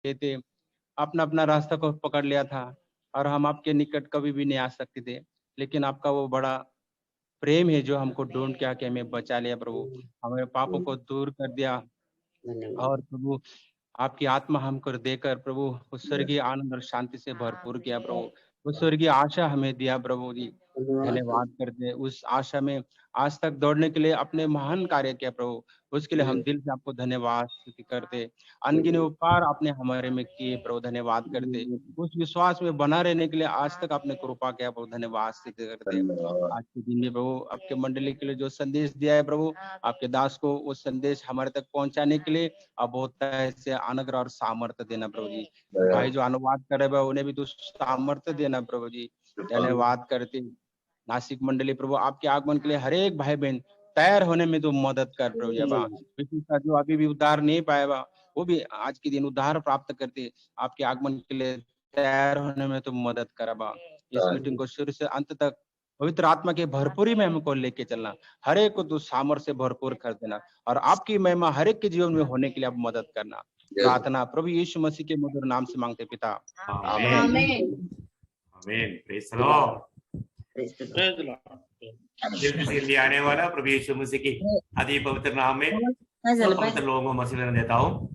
किए थे, अपना अपना रास्ता को पकड़ लिया था और हम आपके निकट कभी भी नहीं आ सकते थे, लेकिन आपका वो बड़ा प्रेम है जो हमको ढूंढ के आके हमें बचा लिया प्रभु, हमारे पापों को दूर कर दिया। धन्यवाद। और प्रभु आपकी आत्मा हमको देकर प्रभु उस स्वर्गीय आनंद और शांति से भरपूर किया प्रभु, उस स्वर्गीय आशा हमें दिया प्रभु जी। धन्यवाद प्रभु। धन्यवाद करते हैं उस आशा में आज तक दौड़ने के लिए अपने महान कार्य किया प्रभु, उसके लिए हम दिल से आपको धन्यवाद स्तुति करते। अनगिनत उपकार आपने हमारे में किए प्रभु, धन्यवाद करते। उस विश्वास में बना रहने के लिए आज तक आपने कृपा किया प्रभु, धन्यवाद स्तुति करते। धन्यवाद। आज के दिन में प्रभु आपके मंडली के लिए जो संदेश दिया है प्रभु, आपके दास को वो संदेश हमारे तक पहुंचाने के लिए अब होता है ऐसे अनुग्रह और सामर्थ्य देना प्रभु जी। भाई जो अनुवाद करे प्रभु उन्हें भी तो सामर्थ्य देना प्रभु जी। धन्यवाद करते नासिक मंडली प्रभु आपके आगमन के लिए हर एक भाई बहन तैयार होने में तो मदद कर प्रभु जी। बा विशेषकर जो अभी भी उद्धार नहीं पाया बा वो भी आज के दिन उद्धार प्राप्त करते आपके आगमन के लिए तैयार होने में तो मदद करा बा। इस मीटिंग को शुरू से अंत तक पवित्र आत्मा के भरपूरी में हमको लेके चलना, हर एक को तो सामर्थ्य से भरपूर कर देना और आपकी महिमा हर एक के जीवन में होने के लिए आप मदद करना। प्रार्थना प्रभु यीशु मसीह के मधुर नाम से मांगते पिता, आमीन। आमीन। Praise the Lord. जल्दी से लिए आने वाला प्रभु यीशु मसीह की अति पवित्र नाम में पवित्र लोगों को मसीह देता हूँ।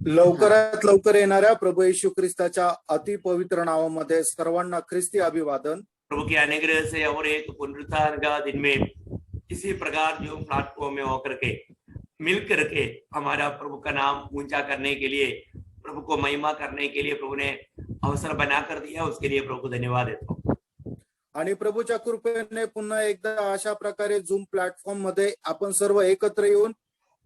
लवकरात लवकर येणाऱ्या प्रभू येशू ख्रिस्ताच्या अति पवित्र नावामध्ये सर्वांना ख्रिस्ती अभिवादन। प्रभु के अनुग्रह से और एक पुनरुत्थान का दिन में इसी प्रकार जो प्लेटफॉर्म में होकर के मिल करके हमारा प्रभु का नाम ऊंचा करने के लिए, प्रभु को महिमा करने के लिए प्रभु ने अवसर बना कर दिया, उसके लिए प्रभु को धन्यवाद देता हूँ। आणि प्रभूच्या कृपेने पुन्हा एकदा अशा प्रकारे झूम प्लॅटफॉर्म मध्ये आपण सर्व एकत्र येऊन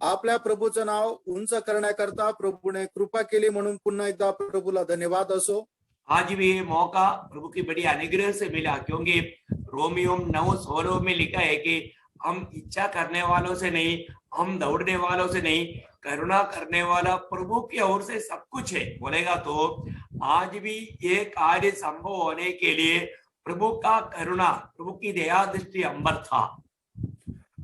आपल्या प्रभूचं नाव उंच करण्याकरता प्रभूने कृपा केली, म्हणून पुन्हा एकदा प्रभूला धन्यवाद असो। आज भी ये मौका प्रभु की बड़ी अनुग्रह से मिला, क्योंकि रोमियो 9:16 में लिखा है कि हम इच्छा करने वालों से नहीं, हम दौड़ने वालों से नहीं, करुणा करने वाला प्रभु की ओर से सब कुछ है बोलेगा। तो आज भी ये कार्य संभव होने के लिए प्रभु का करुणा, प्रभु की दया दृष्टि अंबर था।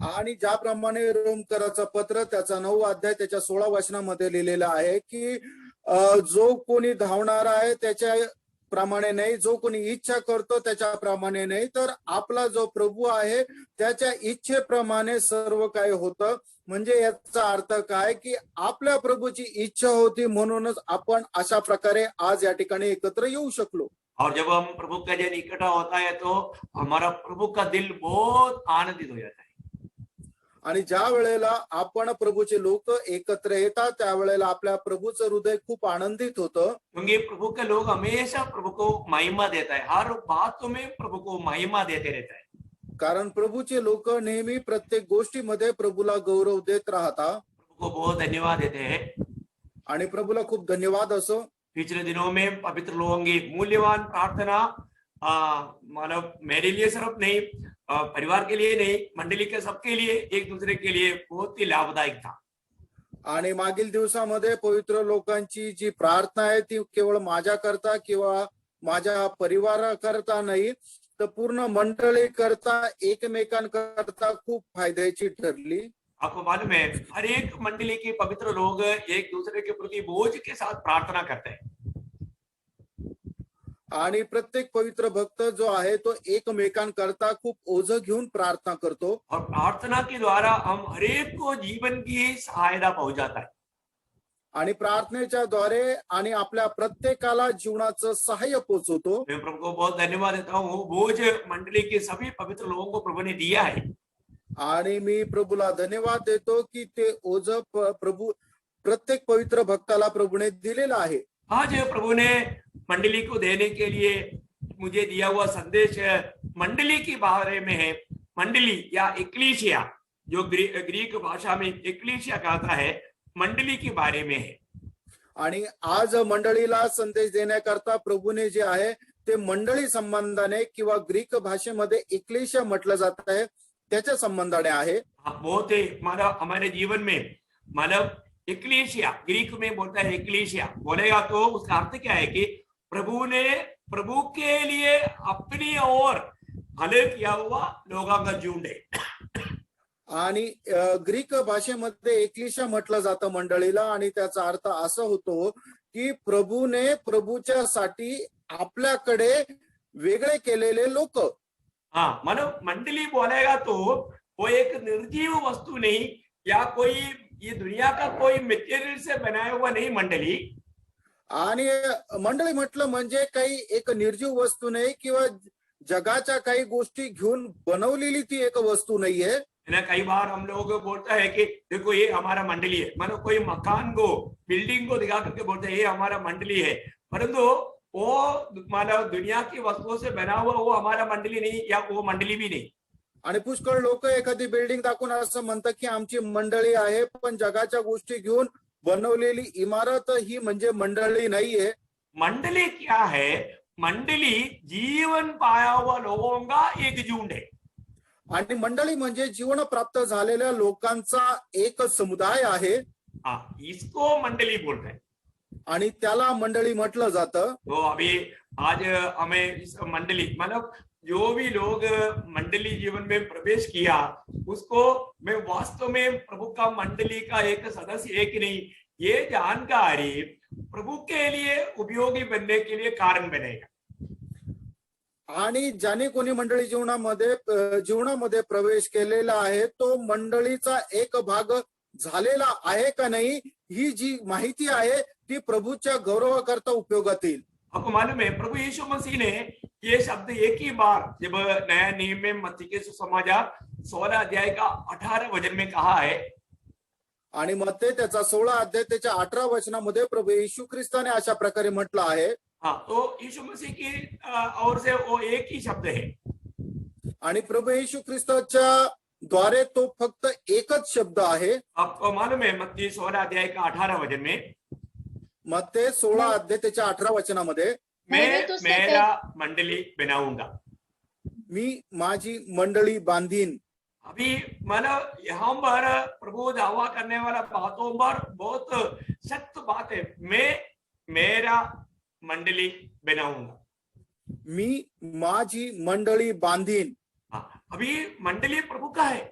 आणि ज्याप्रमाणे रोमकराचं पत्र त्याचा 9 अध्याय त्याच्या 16 वचनामध्ये लिहिलेलं आहे की जो कोणी धावणार आहे त्याच्या प्रमाणे नाही, जो कोणी इच्छा करतो त्याच्या प्रमाणे नाही, तर आपला जो प्रभू आहे त्याच्या इच्छेप्रमाणे सर्व काही होतं। म्हणजे याचा अर्थ काय की आपल्या प्रभूची इच्छा होती म्हणूनच आपण अशा प्रकारे आज या ठिकाणी एकत्र येऊ शकलो। और जब हम प्रभु का जन इकट्ठा होता है तो हमारा प्रभु का दिल बहुत आनंदित हो जाता है। आणि ज्या वेळेला आपण प्रभूचे लोक एकत्र येतात त्यावेळेला आपल्या प्रभूचं हृदय खूप आनंदित होतं, क्योंकि प्रभु के लोग हमेशा प्रभु को महिमा देता है, हर बातों में प्रभु को महिमा देते रहता है। कारण प्रभूचे लोक नेहमी प्रत्येक गोष्टीमध्ये प्रभूला गौरव देत राहतात। प्रभु को बहुत धन्यवाद देते हैं आणि प्रभूला खूप धन्यवाद असो। पिछले दिनों में पवित्र लोगों की मूल्यवान प्रार्थना मानव मेरे लिए सिर्फ नहीं, परिवार के लिए नहीं, मंडली के सबके लिए, एक दूसरे के लिए बहुत ही लाभदायक था। आणि मागील दिवसामध्ये पवित्र लोकांची जी प्रार्थना आहे ती केवळ माझ्याकरता किंवा माझ्या परिवाराकरता नाही, तर पूर्ण मंडळी करता एकमेकांकरता खूप फायद्याची ठरली। आपको मालूम है हर एक मंडली के पवित्र लोग एक दूसरे के प्रति बोझ के साथ प्रार्थना करते हैं। आणि प्रत्येक पवित्र भक्त जो आहे तो एकमेकांकरता खूप ओझ घेऊन प्रार्थना करतो। और प्रार्थना के द्वारा हम हर एक को जीवन की सहायता पहुंचाता है। आणि प्रार्थनेच्या द्वारे आणि आपल्या प्रत्येकाला जीवनाचं सहाय्य पोहोचवतो। मैं प्रभु को बहुत धन्यवाद देता हूँ, वो बोझ मंडली के सभी पवित्र लोगों को प्रभु ने दिया है। आणि मी प्रभूला धन्यवाद देतो की ते ओझ प्रभू प्रत्येक पवित्र भक्ताला प्रभूने दिलेला आहे। आज प्रभु ने मंडली को देने के लिए मुझे दिया हुआ संदेश मंडली के बारे में है। मंडली या इक्लीसिया, जो ग्रीक भाषा में इक्लीसिया कहता है, मंडली के बारे में है। आणि आज मंडळीला संदेश देण्याकरता प्रभूने जे आहे ते मंडळी संबंधाने किंवा ग्रीक भाषेमध्ये इक्लेशिया म्हटलं जात आहे त्याच्या संबंधाने आहे। बहुत ही हमारे जीवन में मानव इक्लेशिया, ग्रीक में बोलता है इक्लेशिया बोलेगा तो उसका अर्थ क्या है कि प्रभु ने प्रभु के लिए अपनी ओर भले किया हुआ लोगों का झुंड है। आणि ग्रीक भाषेमध्ये एकलिशा म्हटलं जातं मंडळीला, आणि त्याचा अर्थ असा होतो की प्रभूने प्रभूच्या साठी आपल्याकडे वेगळे केलेले लोक. हाँ, मानो मंडली बोलेगा तो वो एक निर्जीव वस्तु नहीं या कोई ये दुनिया का कोई मटेरियल से बनाया हुआ नहीं मंडली. आणि मंडळी म्हटलं म्हणजे काही एक निर्जीव वस्तू नाही किंवा जगाच्या काही गोष्टी घेऊन बनवलेली ती एक वस्तू नाहीये. ना कई बार हम लोग बोलता है कि देखो ये हमारा मंडली है, मानो कोई मकान को बिल्डिंग को दिखा करके बोलते हैं ये हमारा मंडली है, परंतु वो मानो दुनिया की वस्तुओं से बना हुआ वो हमारा मंडली नहीं या वो मंडली भी नहीं. आणि पुष्कळ लोक एखादी बिल्डिंग दाखवून असं म्हणतात की आमची मंडळी आहे, पण जगाच्या गोष्टी घेऊन बनवलेली इमारत ही म्हणजे मंडळी नाहीये. मंडली क्या है? मंडली जीवन पाया हुआ लोगों का एक झुंड है. आणि मंडळी म्हणजे जीवन प्राप्त झालेल्या लोकांचा एक समुदाय आहे. हाँ, इसको मंडली बोलते हैं. आणि त्याला मंडळी म्हटलं जातं. तो अभी आज हमें इस मंडली मतलब जो भी लोग मंडली जीवन में प्रवेश किया उसको मैं वास्तव में प्रभु का मंडली का एक सदस्य है कि नहीं ये जानकारी प्रभु के लिए उपयोगी बनने के लिए कारण बनेगा. आणि ज्याने कोणी मंडळी जीवनामध्ये प्रवेश केलेला आहे तो मंडळीचा एक भाग झालेला आहे का नाही ही जी माहिती आहे ती प्रभूच्या गौरवाकरता उपयोगात येईल. आपको मालूम है प्रभु यीशु मसीह ने ये शब्द एक ही बार जब नया नियम में मत्ती के सुसमाचार 16 अध्याय का 18 वचन में कहा है. आणि मत्ते त्याचा 16 अध्याय त्याच्या 18 वचनामध्ये प्रभू येशू ख्रिस्ताने अशा प्रकारे म्हटलं आहे. हाँ, तो यीशु मसीह की ओर से वो एक ही शब्द है. आणि प्रभू येशू ख्रिस्ताच्या द्वारे तो फक्त एकच शब्द आहे. आपको मालूम है मत्ती 16 अध्याय का 18 वचन में मत्ते 16 अध्याय त्याच्या 18 वचनामध्ये मैं मेरा मंडली बनाऊंगा. मी माझी मंडळी बांधीन. अभी मतलब यहाँ पर प्रभु दावा करने वाला बातों पर बहुत सख्त बात है. मैं मेरा मंडली बनाऊंगा. मी माझी मंडळी बांधीन. अभी मंडली प्रभु का है.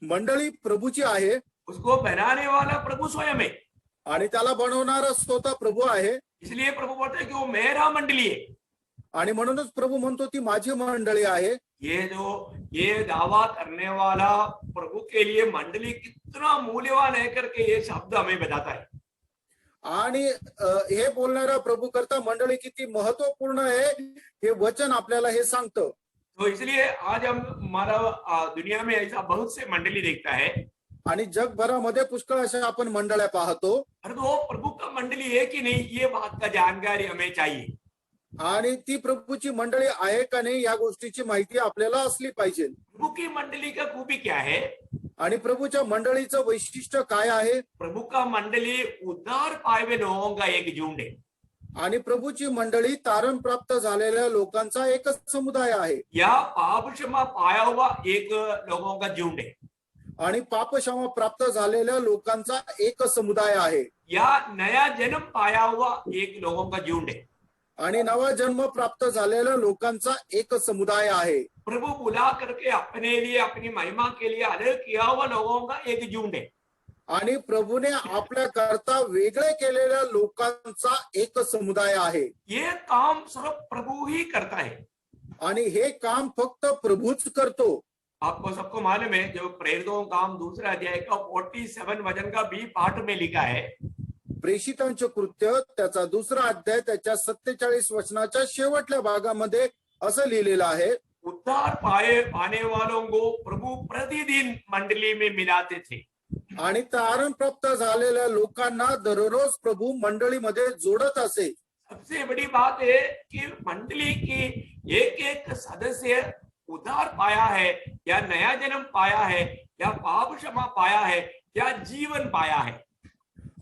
मंडळी प्रभूची आहे. उसको बनाने वाला प्रभु स्वयं है आणि त्याला बनवणारा स्वतः प्रभु आहे. इसलिए प्रभु बोलते हैं कि वो मेरा मंडली है. आणि म्हणूनच प्रभू म्हणतो ती माझी मंडळी आहे. ये दावा करने वाला प्रभु के लिए मंडली कितना मूल्यवान है करके ये शब्द हमें बताता है. आणि हे बोलणारा प्रभू करता मंडळी किती महत्वपूर्ण आहे हे वचन आपल्याला हे सांगतं. तो इसलिए आज हम हमारा दुनिया में ऐसा बहुत से मंडली देखता है आणि जगभरामध्ये पुष्कळ अशा आपण मंडळ्या पाहतो. अरे तो प्रभु का मंडली है कि नहीं ये बात का जानकारी हमें चाहिए. आणि ती प्रभूची मंडळी आहे का नाही या गोष्टीची माहिती आपल्याला असली पाहिजे. प्रभु की मंडली का खूबी क्या है? आणि प्रभूच्या मंडळीचं वैशिष्ट्य काय आहे? प्रभु का मंडली उद्धार पाए हुए लोगों का एक झुंड है. आणि प्रभूची मंडळी तारण प्राप्त झालेल्या लोकांचा एक समुदाय आहे. या पाप क्षमा पाया हुआ एक लोगों का झुंड है. आणि पाप क्षमा प्राप्त झालेल्या लोकांचा एक समुदाय आहे. या नया जन्म पाया हुआ एक लोगों का झुंड है. आणि नवा जन्म प्राप्त झालेल्या लोकांचा एक समुदाय आहे. प्रभु बुला करके अपने लिए अपनी महिमा के लिए अलग किया हुआ लोगों का एक झुंड है. आणि प्रभूने आपल्या करता वेगळे केलेल्या लोकांचा एक समुदाय आहे. ये काम सिर्फ प्रभु ही करता है. आणि हे काम फक्त प्रभूच करतो. आपको सबको मालूम है जो प्रेरितों का काम 2 अध्याय का 47 वचन का बी पाठ में लिखा है. प्रेषितांचे कृत्य त्याचा 2 अध्याय त्याच्या 47 वचनाच्या शेवटल्या भागामध्ये असं लिहिलेलं आहे. उद्धार पाने वालों को प्रभु प्रतिदिन मंडली में मिलाते थे. आणि तारण प्राप्त झालेल्या लोकांना दररोज प्रभू मंडळीमध्ये जोडत असे. सबसे बड़ी बात है कि मंडली की एक सदस्य उद्धार पाया है या नया जन्म पाया है या पाप क्षमा पाया है या जीवन पाया है.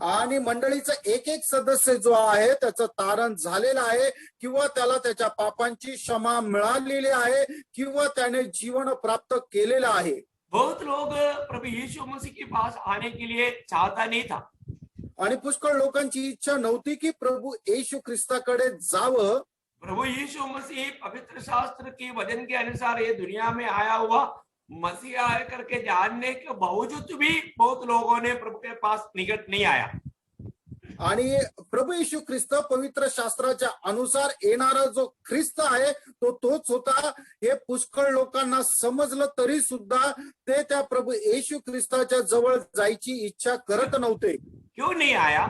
आणि मंडळीचा एक सदस्य जो आहे त्याचं तारण झालेलं आहे किंवा त्याला त्याच्या पापांची क्षमा मिळालेली आहे किंवा त्याने जीवन प्राप्त केलेलं आहे. बहुत लोग प्रभु यीशु मसीह के पास आने के लिए चाहता नहीं था. आणि पुष्कळ लोकांची इच्छा नव्हती की प्रभू येशू ख्रिस्ताकडे जावं. प्रभु यीशु मसीह पवित्र शास्त्र के वचन के अनुसार ये दुनिया में आया हुआ मसीहा है करके जानने के बावजूद भी बहुत लोगों ने प्रभु के पास निकट नहीं आया. आणि प्रभू येशू ख्रिस्त पवित्र शास्त्राच्या अनुसार येणारा जो ख्रिस्त आहे तो तोच होता. हे पुष्कळ लोकांना समजलं तरी सुद्धा ते त्या प्रभू येशू ख्रिस्ताच्या जवळ जायची इच्छा करत नव्हते. क्यों नहीं आया?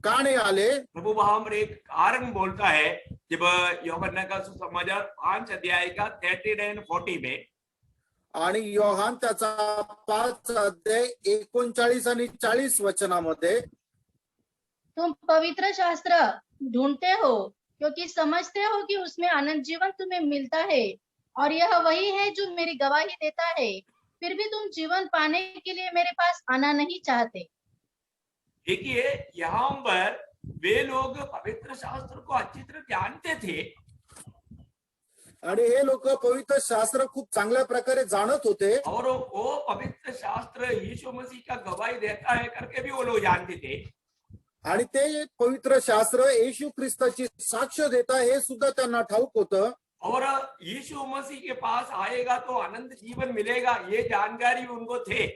का नाही आले? प्रभु वहां पर एक कारण बोलता है, जब यूहन्ना का सुसमाचार 5 अध्याय का 39 और 40 में, आणि योहान त्याचा 5 अध्याय 39 आणि 40 वचनामध्ये, तुम पवित्र शास्त्र ढूंढते हो क्योंकि समझते हो कि उसमें अनंत जीवन तुम्हें मिलता है, और यह वही है जो मेरी गवाही देता है, फिर भी तुम जीवन पाने के लिए मेरे पास आना नहीं चाहते. देखिए यहाँ पर वे लोग पवित्र शास्त्र को अच्छी तरह जानते थे, आणि हे लोक पवित्र शास्त्र खूप चांगल्या प्रकारे जाणत होते, और वो पवित्र शास्त्र यीशु मसीह का गवाही देता है करके भी वो लोग जानते थे. आणि ते पवित्र शास्त्र येशू ख्रिस्ताची साक्ष देता हे सुद्धा त्यांना ठाऊक होतं. और यीशु मसीह के पास आएगा तो अनंत जीवन मिलेगा, ये जानकारी उनको थे.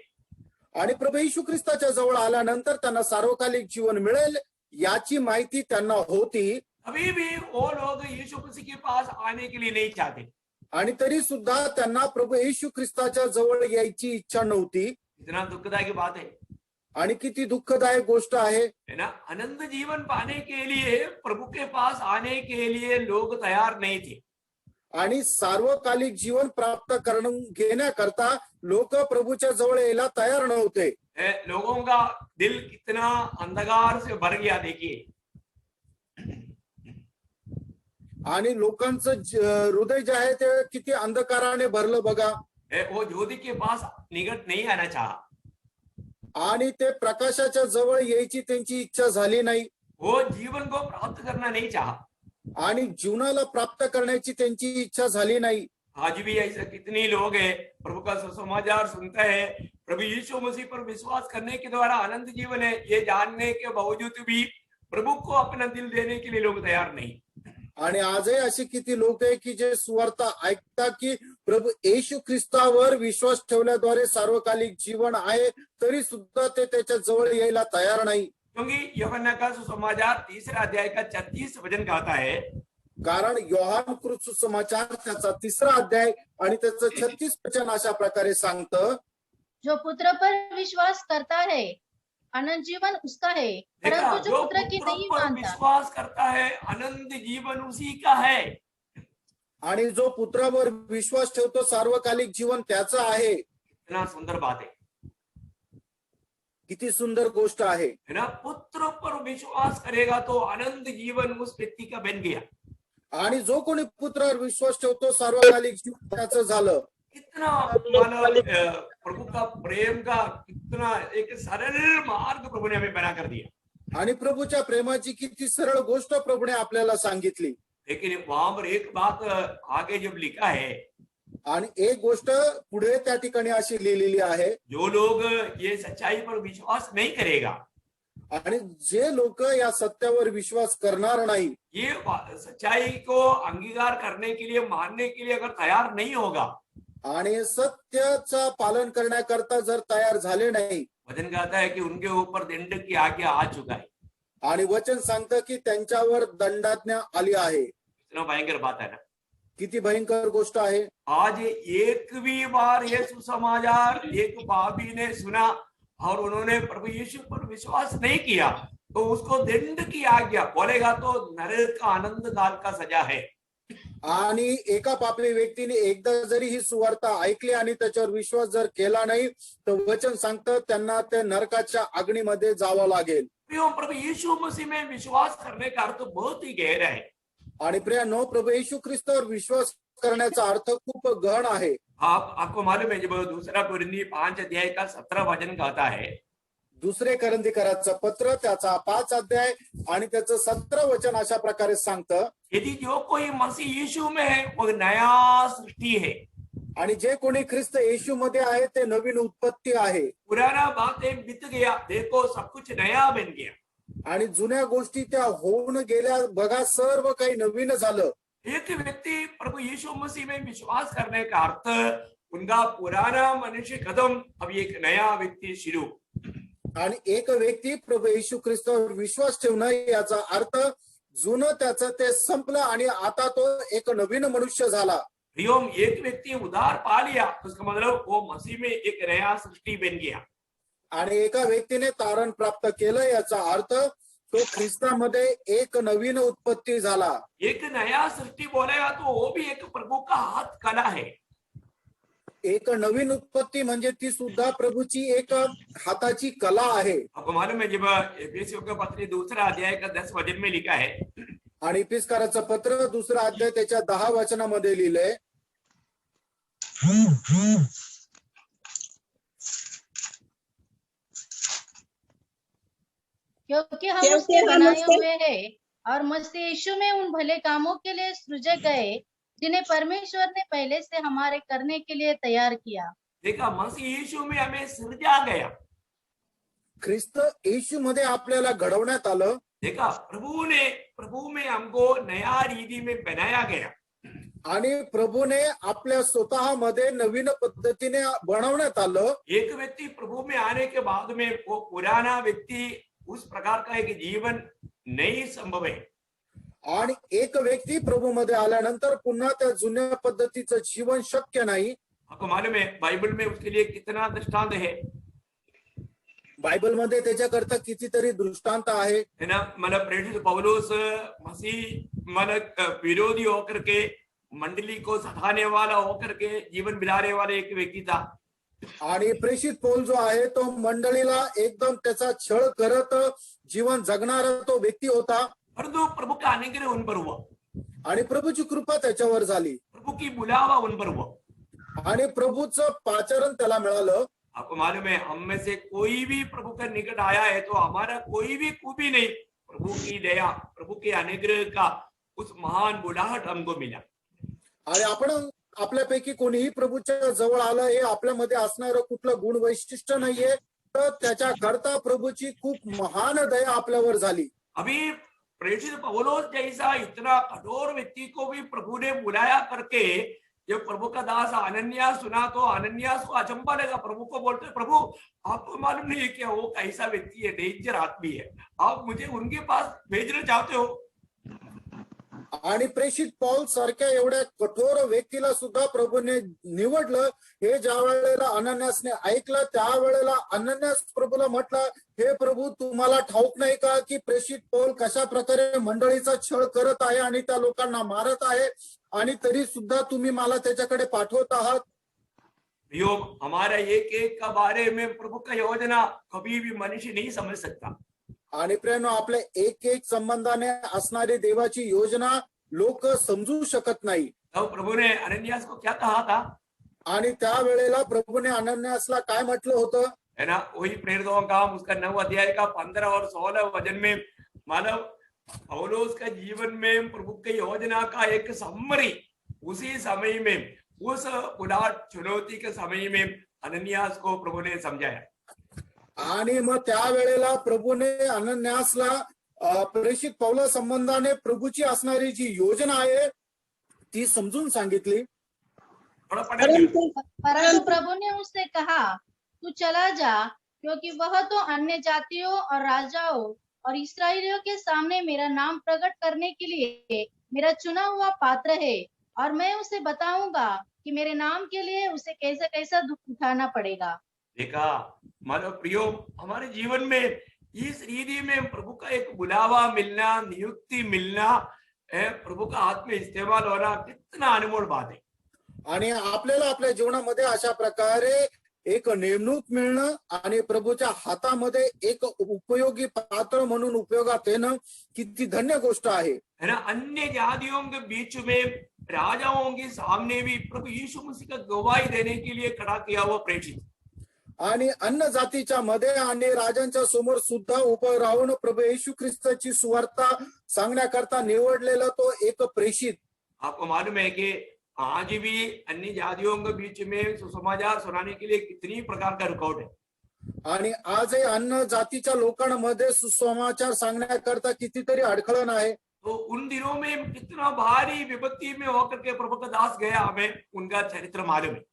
आणि प्रभू येशू ख्रिस्ताच्या जवळ आल्यानंतर त्यांना सार्वकालिक जीवन मिळेल याची माहिती त्यांना होती. अभी भी वो लोग यीशु मसीह के पास आने के लिए नहीं चाहते. आणि तरी सुद्धा त्यांना प्रभू येशू ख्रिस्ताच्या जवळ यायची इच्छा नव्हती. इतना दुखदायक बात है आणि किती दुःखदायक गोष्ट आहे ना. अनंत जीवन पाने के लिए प्रभु के पास आने के लिए लोग तैयार नहीं थे. आणि सार्वकालिक जीवन प्राप्त करून घेण्याकरता लोक प्रभूच्या जवळ यायला तयार नव्हते. लोगों का दिल कितना अंधकार से भर गया. देखिए आणि लोकांचं हृदय जे आहे ते किती अंधकाराने भरलं बघा. वो ज्योति के पास निकट नहीं आना चाहा, आणि ते प्रकाशाच्या जवळ यायची त्यांची इच्छा झाली नाही. वो जीवन को प्राप्त करना नहीं चाहा. आणि जीवनाला प्राप्त करण्याची त्यांची इच्छा झाली नाही. आज भी ऐसा कितने लोग हैं प्रभु का सुसमाचार सुनते हैं, प्रभु यीशु मसीह पर विश्वास करने के द्वारा अनंत जीवन है ये जानने के बावजूद भी प्रभु को अपना दिल देने के लिए लोग तैयार नहीं. आणि आजही असे किती लोक आहे की जे सुवार्ता ऐकतात की प्रभू येशू ख्रिस्तावर विश्वास ठेवल्याद्वारे सार्वकालिक जीवन आहे तरी सुद्धा ते त्याच्या जवळ यायला तयार नाही. क्योंकि यूहन्ना का सुसमाचार 3 अध्याय का 36 वचन कहता है, कारण योहान कृत सुसमाचार त्याचा 3 अध्याय आणि त्याचं 36 वचन अशा प्रकारे सांगतं, जो पुत्र पर विश्वास करता है अनंत जीवन उसका है, परंतु जो पुत्र की नहीं पर मानता विश्वास करता है अनंत जीवन उसी का है. आणि जो पुत्रावर विश्वास ठेवतो सार्वकालिक जीवन त्याचं आहे. इतना सुंदर बात है किती सुंदर गोष्ट आहे ना. पुत्र पर विश्वास करेगा तो अनंत जीवन उस व्यक्ति का बन गया. आणि जो कोणी पुत्रावर विश्वास ठेवतो सार्वकालिक जीवन त्याचं झालं. कितना मानव प्रभु का प्रेम का कितना एक सरल मार्ग प्रभु ने हमें बना कर दिया. आणि प्रभूच्या प्रेमाची किती सरळ गोष्ट प्रभूने आपल्याला सांगितली. लेकिन वहां पर एक बात आगे जब लिखा है, आणि एक गोष्ट पुढे त्या ठिकाणी अशी लिहिलेली आहे, जो लोग ये सच्चाई पर विश्वास नहीं करेगा, आणि जे लोक या सत्यावर विश्वास करणार नाही, ये सच्चाई को अंगीकार करने के लिए मानने के लिए अगर तैयार नहीं होगा, आणि सत्याचा पालन करण्याकरता जर तयार झाले नाही, वचन कहता है कि उनके ऊपर दंड की आज्ञा आ चुका है. आणि वचन सांगतं की त्यांच्यावर दंडाज्ञा आली आहे. इतना भयंकर बात है ना. किती भयंकर गोष्ट आहे. आज एक भी बार ये सुसमाचार एक पापी ने सुना और उन्होंने प्रभु यीशु पर विश्वास नहीं किया तो उसको दंड की आज्ञा, बोलेगा तो नरक का आनंद काल का सजा है. आणि एका पापी व्यक्तीने एकदा जरी ही सुवार्ता ऐकली आणि त्याच्यावर विश्वास जर केला नाही तर वचन सांगतं त्यांना ते नरकाच्या अग्नीमध्ये जावं लागेल. प्रभु यीशु मसीह में विश्वास करने का अर्थ बहुत ही गहरा है. आणि प्रियानो, प्रभू येशू ख्रिस्तावर विश्वास करण्याचा अर्थ खूप गहन आहे. आपको मालूम है, जब 2 कोरिन्थी 5 अध्याय का 17 वचन कहता है, 2 करंथीकराचं पत्र त्याचा 5 अध्याय आणि त्याचं 17 वचन अशा प्रकारे सांगतं, यदि जो कोई मसीह यीशु में है वो नया सृष्टि है. आणि जे कोणी ख्रिस्त येशू मध्ये आहे ते नवीन उत्पत्ती आहे. पुराना बातें बीत गया, देखो सब कुछ नया बन गया. आणि जुन्या गोष्टी त्या होऊन गेल्या, बघा सर्व काही नवीन झालं. एक व्यक्ति प्रभु यीशु मसीह में विश्वास करने का अर्थ उनका पुराना मनुष्य खत्म, अब एक नया व्यक्ति शुरू. आणि एक व्यक्ती प्रभू येशू ख्रिस्तावर विश्वास ठेवणं याचा अर्थ जुनं त्याचं ते संपलं आणि आता तो एक नवीन मनुष्य झाला. प्रियोम, एक व्यक्ति उधार पा लिया तो उसका मतलब वो मसीह में एक नया सृष्टि बन गया. आणि एका व्यक्तीने तारण प्राप्त केलं याचा अर्थ तो ख्रिस्तामध्ये एक नवीन उत्पत्ती झाला. एक नया सृष्टि बोलेगा तो वो भी एक प्रभु का हाथ कला है. एक नवीन उत्पत्ती म्हणजे ती सुद्धा प्रभूची एक हाताची कला आहे. आपको मालूम है, जब एफेसियों का पत्र 2 अध्याय का 10 वचन में लिखा है, आणि इफिसकाराचं पत्र 2 अध्याय त्याच्या 10 वचनामध्ये लिहिलंय, क्योंकि हम उसके बनाए हुए हैं और मसीह यीशु में उन भले कामों के लिए सृजे गए जिन्हें परमेश्वर ने पहले से हमारे करने के लिए तैयार किया. देखा, मसीह यीशु में हमें सृजा गया. ख्रिस्त येशू मध्ये आपल्याला घडवण्यात आलं. देखा, प्रभु में हमको नया रीति में बनाया गया. आणि प्रभूने आपल्या स्वतःमध्ये नवीन पद्धतीने बनवण्यात आलं. एक व्यक्ति प्रभु में आने के बाद में वो पुराना व्यक्ति उस प्रकार का एक जीवन नहीं संभव है. आणि एक व्यक्ती प्रभूमध्ये आल्यानंतर पुन्हा त्या जुन्या पद्धतीचं जीवन शक्य नाही. आपको मालूम है, बाइबल में उसके लिए कितना दृष्टांत है. बायबल मध्ये त्याच्याकरता कितीतरी दृष्टांत आहे. है ना. मतलब प्रेरित पौलुस मसीह मतलब विरोधी होकर के मंडली को सताने वाला होकर के जीवन बिताने वाला एक व्यक्ति था. आणि प्रेषित पौल जो आहे तो मंडळीला एकदम त्याचा छळ करत जीवन जगणारा तो व्यक्ती होता. परंतु प्रभु का अनुग्रह उन पर हुआ आणि प्रभूची कृपा त्याच्यावर झाली. प्रभु की बुलावा उन पर हुआ आणि प्रभूचं पाचारण त्याला मिळालं. आपको मालूम है, हम में से कोई भी प्रभु का निकट आया है तो हमारा कोई भी खूबी नहीं, प्रभु की दया, प्रभु के अनुग्रह का उस महान बुलाहट हमको मिला. आणि आपण आपल्यापैकी कोणीही प्रभूच्या जवळ आलं हे आपल्यामध्ये असणारं कुठलं गुण वैशिष्ट्य नाहीये, तर त्याच्या करता प्रभूची खूप महान दया आपल्यावर झाली. अभी प्रेषित पौलुस जैसा इतना कठोर व्यक्ति को भी प्रभु ने बुलाया करके जब प्रभु का दास अनन्यास सुना तो अनन्यास को अचंबा लगा. प्रभु को बोलते, प्रभु आपको मालूम नहीं है क्या वो कैसा व्यक्ति है, डेंजर आदमी है, आप मुझे उनके पास भेजना चाहते हो. आणि प्रेषित पौल सारख्या एवढ्या कठोर व्यक्तीला सुद्धा प्रभूने निवडलं. हे ज्या वेळेला अनन्यासने ऐकलं त्यावेळेला अनन्यास प्रभूला म्हटलं, हे प्रभू तुम्हाला ठाऊक नाही का की प्रेषित पौल कशा प्रकारे मंडळीचा छळ करत आहे आणि त्या लोकांना मारत आहे, आणि तरी सुद्धा तुम्ही मला त्याच्याकडे पाठवत आहात. योग हमारा एक एक का बारे में प्रभु का योजना कभी भी मनुष्य नहीं समझ सकता. आणि प्रेरणा आपल्या एक एक संबंधाने असणारी देवाची योजना लोक समजू शकत नाही. तो प्रभु ने अनन्यास को क्या कहा था. आणि त्यावेळेला प्रभूने अनन्यासला काय म्हटलं होतं, है ना. वही प्रेरितों का उसका 9 अध्याय का 15 और 16 वचन में मानव पौलुस का जीवन में प्रभु की योजना का एक समरी उसी समय में उस उलाट चुनौती के समय में अनन्यास को प्रभु ने समझाया. आणि मग त्यावेळेला प्रभूने अनन्यासला प्रेषित पौला संबंधाने प्रभूची असणारी जी योजना आहे ती समजून सांगितली. परंतु प्रभु ने उससे कहा, तू चला जा, क्योंकि वह तो अन्य जातियों और राजाओं और इस्राएलियों के सामने मेरा नाम प्रकट करने के लिए मेरा चुना हुआ पात्र है, और मैं उसे बताऊंगा कि मेरे नाम के लिए उसे कैसा कैसा दुख उठाना पड़ेगा. देखा मानो प्रियो, हमारे जीवन में इस रीति में प्रभु का एक बुलावा मिलना, नियुक्ति मिलना, प्रभु का हाथ में इस्तेमाल होना कितना अनमोल बात है. आणि आपल्याला आपल्या जीवनामध्ये अशा प्रकारे एक नेमणूक मिळणं आणि प्रभूच्या हातामध्ये एक उपयोगी पात्र म्हणून उपयोगात येणं किती धन्य गोष्ट आहे. है ना. अन्य जातियों के बीच में राजाओं के सामने भी प्रभु यीशु मसीह का गवाही देने के लिए खड़ा किया हुआ प्रेषित. आणि अन्य जातीच्या मध्ये आणि राजांच्या समोर सुद्धा उभं राहून प्रभू येशू ख्रिस्ताची सुवार्ता सांगण्याकरता निवडलेला तो एक प्रेषित. आपको मालूम है कि आज भी अन्य जातियों के बीच में सुसमाचार सुनाने के लिए कितनी प्रकार का रिकॉर्ड है. आणि आजही अन्य जातीच्या लोकांमध्ये सुसमाचार सांगण्याकरता कितीतरी अडखळण आहे. तो उन दिनों में कितना भारी विपत्ति में होकर के प्रभु का दास गया, हमें उनका चरित्र मालूम है.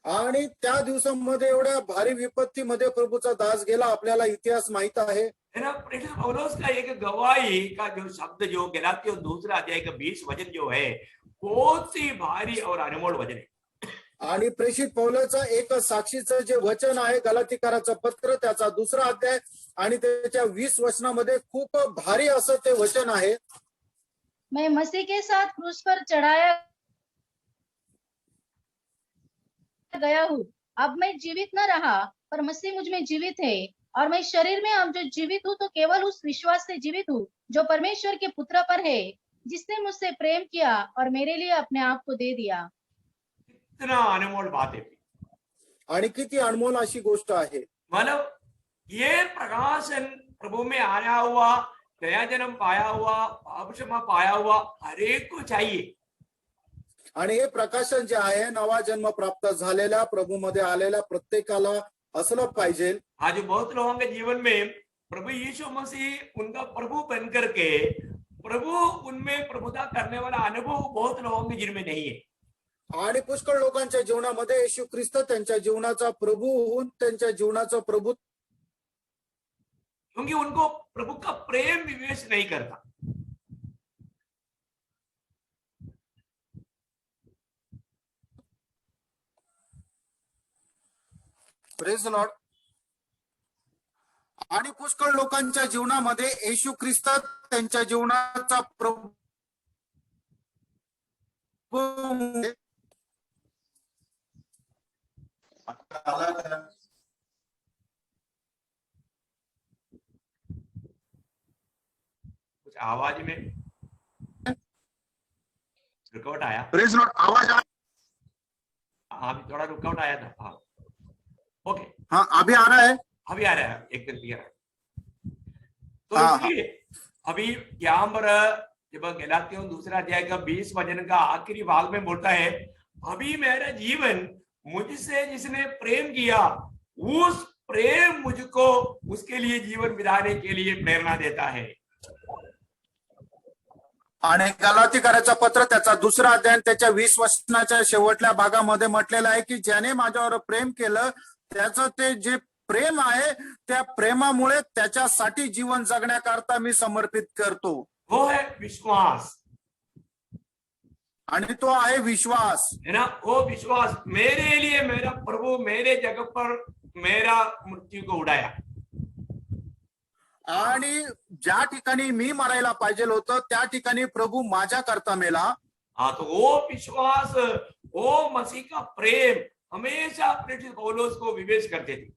आणि त्या दिवसांमध्ये एवढ्या भारी विपत्तीमध्ये प्रभूचा दास गेला, आपल्याला इतिहास माहित आहे. है ना। प्रेषित पौलुस का एक गवाही का जो शब्द जो गलातियों 2 अध्याय का 20 वचन जो है बहुत ही भारी और अनमोल वचन है। आणि प्रेषित पौलाचं एक साक्षीचं जे वचन आहे गलातीकराचं पत्र त्याचा 2 अध्याय आणि त्याच्या 20 वचनामध्ये खूप भारी असं ते वचन आहे. मैं मसीह के साथ क्रूस पर चढ़ाया गया हूँ। अब मैं जीवित न रहा, पर मसीह मुझ में जीवित है, और मैं शरीर में अब जो जीवित हूँ तो केवल उस विश्वास से जीवित हूँ जो परमेश्वर के पुत्र पर है, जिसने मुझसे प्रेम किया और मेरे लिए अपने आप को दे दिया। इतना अनमोल बात है आणि किती अनमोल अशी गोष्ट आहे. मतलब ये प्रकाशन प्रभु में आया हुआ, नया जन्म पाया हुआ, पाप क्षमा पाया हुआ हर एक को चाहिए. आणि हे प्रकाशन जे आहे नवा जन्म प्राप्त झालेल्या प्रभूमध्ये आलेल्या प्रत्येकाला असलं पाहिजे. आज बहुत लोगों के जीवन में प्रभु यीशु मसीह उनका प्रभु बन करके प्रभु उनमें प्रभुता करने वाला अनुभव बहुत लोगों के जीवन में नहीं है. आणि पुष्कळ लोकांच्या जीवनामध्ये येशू ख्रिस्त त्यांच्या जीवनाचा प्रभू होऊन त्यांच्या जीवनाचा प्रभू, क्योंकि उनको प्रभु का प्रेम विवेश नहीं करता. Praise Lord. आणि पुष्कळ लोकांच्या जीवनामध्ये येशू ख्रिस्त त्यांच्या जीवनाचा प्रभू कुछ आवाज में रुकावट आया. Praise Lord. आवाज हाँ थोड़ा रुकावट आया था. हाँ ओके. हाँ अभी आ रहा है. अभी आ रहा है, एकदम क्लियर है. तो हाँ. इसलिए अभी यहाँ पर जब गलातियों 2 अध्याय का 20 वचन का आखिरी भाग में बोलता है, अभी मेरा जीवन मुझसे जिसने प्रेम किया उस प्रेम मुझको उसके लिए जीवन बिताने के लिए प्रेरणा देता है. आणि गलातीकराचं पत्र त्याचा 2 अध्याय त्याच्या 20 वचनाच्या शेवटल्या भागामध्ये म्हटलेलं आहे की ज्याने माझ्यावर प्रेम केलं त्याचं ते जे प्रेम आहे त्या प्रेमामुळे त्याच्यासाठी जीवन जगण्याकरता मी समर्पित करतो. वो है विश्वास. आणि तो आहे विश्वास. है ना. वो विश्वास मेरे लिए मेरा प्रभु मेरे जगह पर मेरा मृत्यु को उड़ाया. आणि ज्या ठिकाणी मी मरायला पाहिजे होतं त्या ठिकाणी प्रभू माझ्या करता मेला. हाँ तो वो विश्वास, वो मसीह का प्रेम हमेशा प्रेषित पौलुस को विवेश करते थे.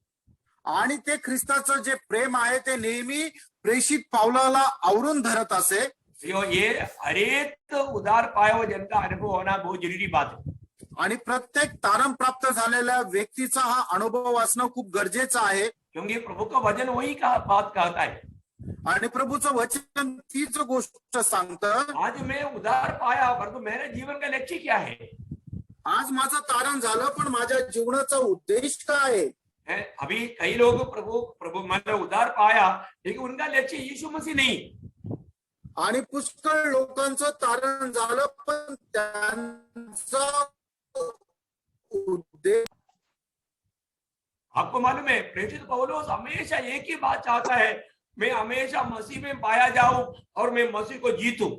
आणि ते ख्रिस्ताचं जे प्रेम आहे ते नेहमी प्रेषित पावलाला आवरून धरत असे. ये हरेक उदार पाया हुआ जन का अनुभव होना बहुत जरूरी बात है. आणि प्रत्येक तारण प्राप्त झालेल्या व्यक्तीचा हा अनुभव असणं खूप गरजेचं आहे. क्योंकि प्रभु का वचन वही का बात कहता है. आणि प्रभूचं वचन तीच गोष्ट सांगतं. आज मैं उदार पाया परंतु मेरे जीवन का लक्ष्य क्या है. आज माझं तारण झालं पण माझ्या जीवनाचा उद्देश काय आहे. अभी कई लोग प्रभु मतलब उदार पाया लेकिन उनका लक्ष्य यीशु मसीह नहीं. आणि पुष्कळ लोकांचं तारण झालं पण त्यांचा उद्देश. आपको मालूम है प्रेषित पौलुस हमेशा एक ही बात चाहता है, मैं हमेशा मसीह में पाया जाऊं और मैं मसीह को जीतूं.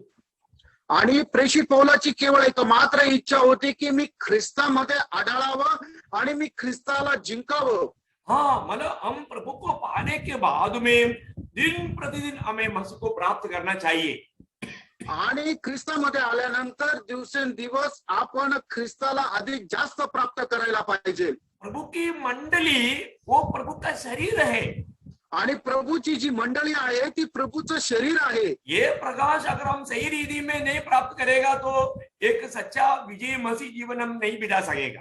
आणि प्रेषित पौलाची केवळ एक मात्र इच्छा होती की मी ख्रिस्तामध्ये आढळावं आणि मी ख्रिस्ताला जिंकावं. हाँ मतलब हम प्रभु को पाने के बाद में दिन प्रतिदिन हमें मसीह को प्राप्त करना चाहिए. आणि ख्रिस्तामध्ये आल्यानंतर दिवसेंदिवस आपण ख्रिस्ताला अधिक जास्त प्राप्त करायला पाहिजे. प्रभु की मंडली वो प्रभु का शरीर है. आणि प्रभूची जी मंडळी आहे ती प्रभूचं शरीर आहे. ये प्रकाश अगर हम सही रीति में नहीं प्राप्त करेगा तो एक सच्चा विजयी मसीह जीवन हम नहीं बिता सकेगा.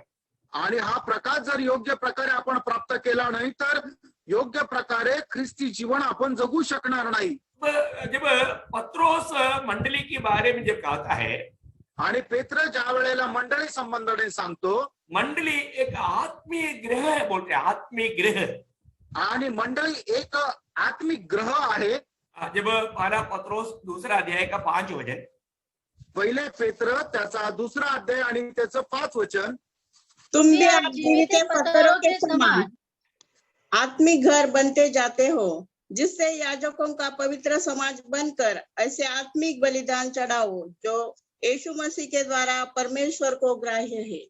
आणि हा प्रकाश जर योग्य प्रकारे आपण प्राप्त केला नाही तर योग्य प्रकारे ख्रिस्ती जीवन आपण जगू शकणार नाही. जब पत्रोस मंडली के बारे में जब कहता है आणि पेत्र ज्या वेळेला मंडळी संबंधाने सांगतो, मंडली एक आत्मीय ग्रह है बोलते हैं, आत्मीय ग्रह. आणि मंडळी एक आत्मिक ग्रह आहे. जब पहला पत्रोस 2 अध्याय का 5 वचन, पहिले पेत्र त्याचा 2 अध्याय आणि त्याचं 5 वचन, तुम भी आप आप जीवित पत्थरों के समान आत्मिक घर बनते जाते हो, जिससे याजकों का पवित्र समाज बनकर ऐसे आत्मिक बलिदान चढ़ाओ जो यीशु मसीह के द्वारा परमेश्वर को ग्राह्य है।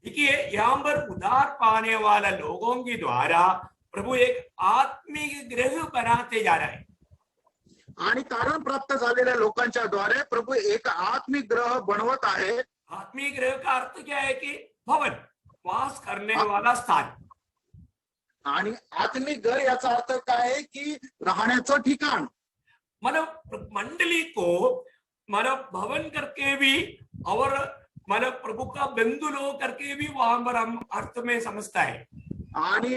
देखिए यहाँ पर उधार पाने वाला लोगों के द्वारा प्रभु एक आत्मिक ग्रह बनाते जा रहा है। आणि तारण प्राप्त झालेल्या लोकांच्या द्वारे प्रभु एक आत्मिक ग्रह बनवत आहे। आत्मिक ग्रह का अर्थ क्या है कि भवन, वास करने वाला स्थान। आणि आत्मिक घर याचा अर्थ काय आहे की राहण्याचं ठिकाण। मतलब मंडली को मतलब भवन करके भी और मतलब प्रभु का बंधु लोग करके भी वहां पर हम अर्थ में समझता है। आणि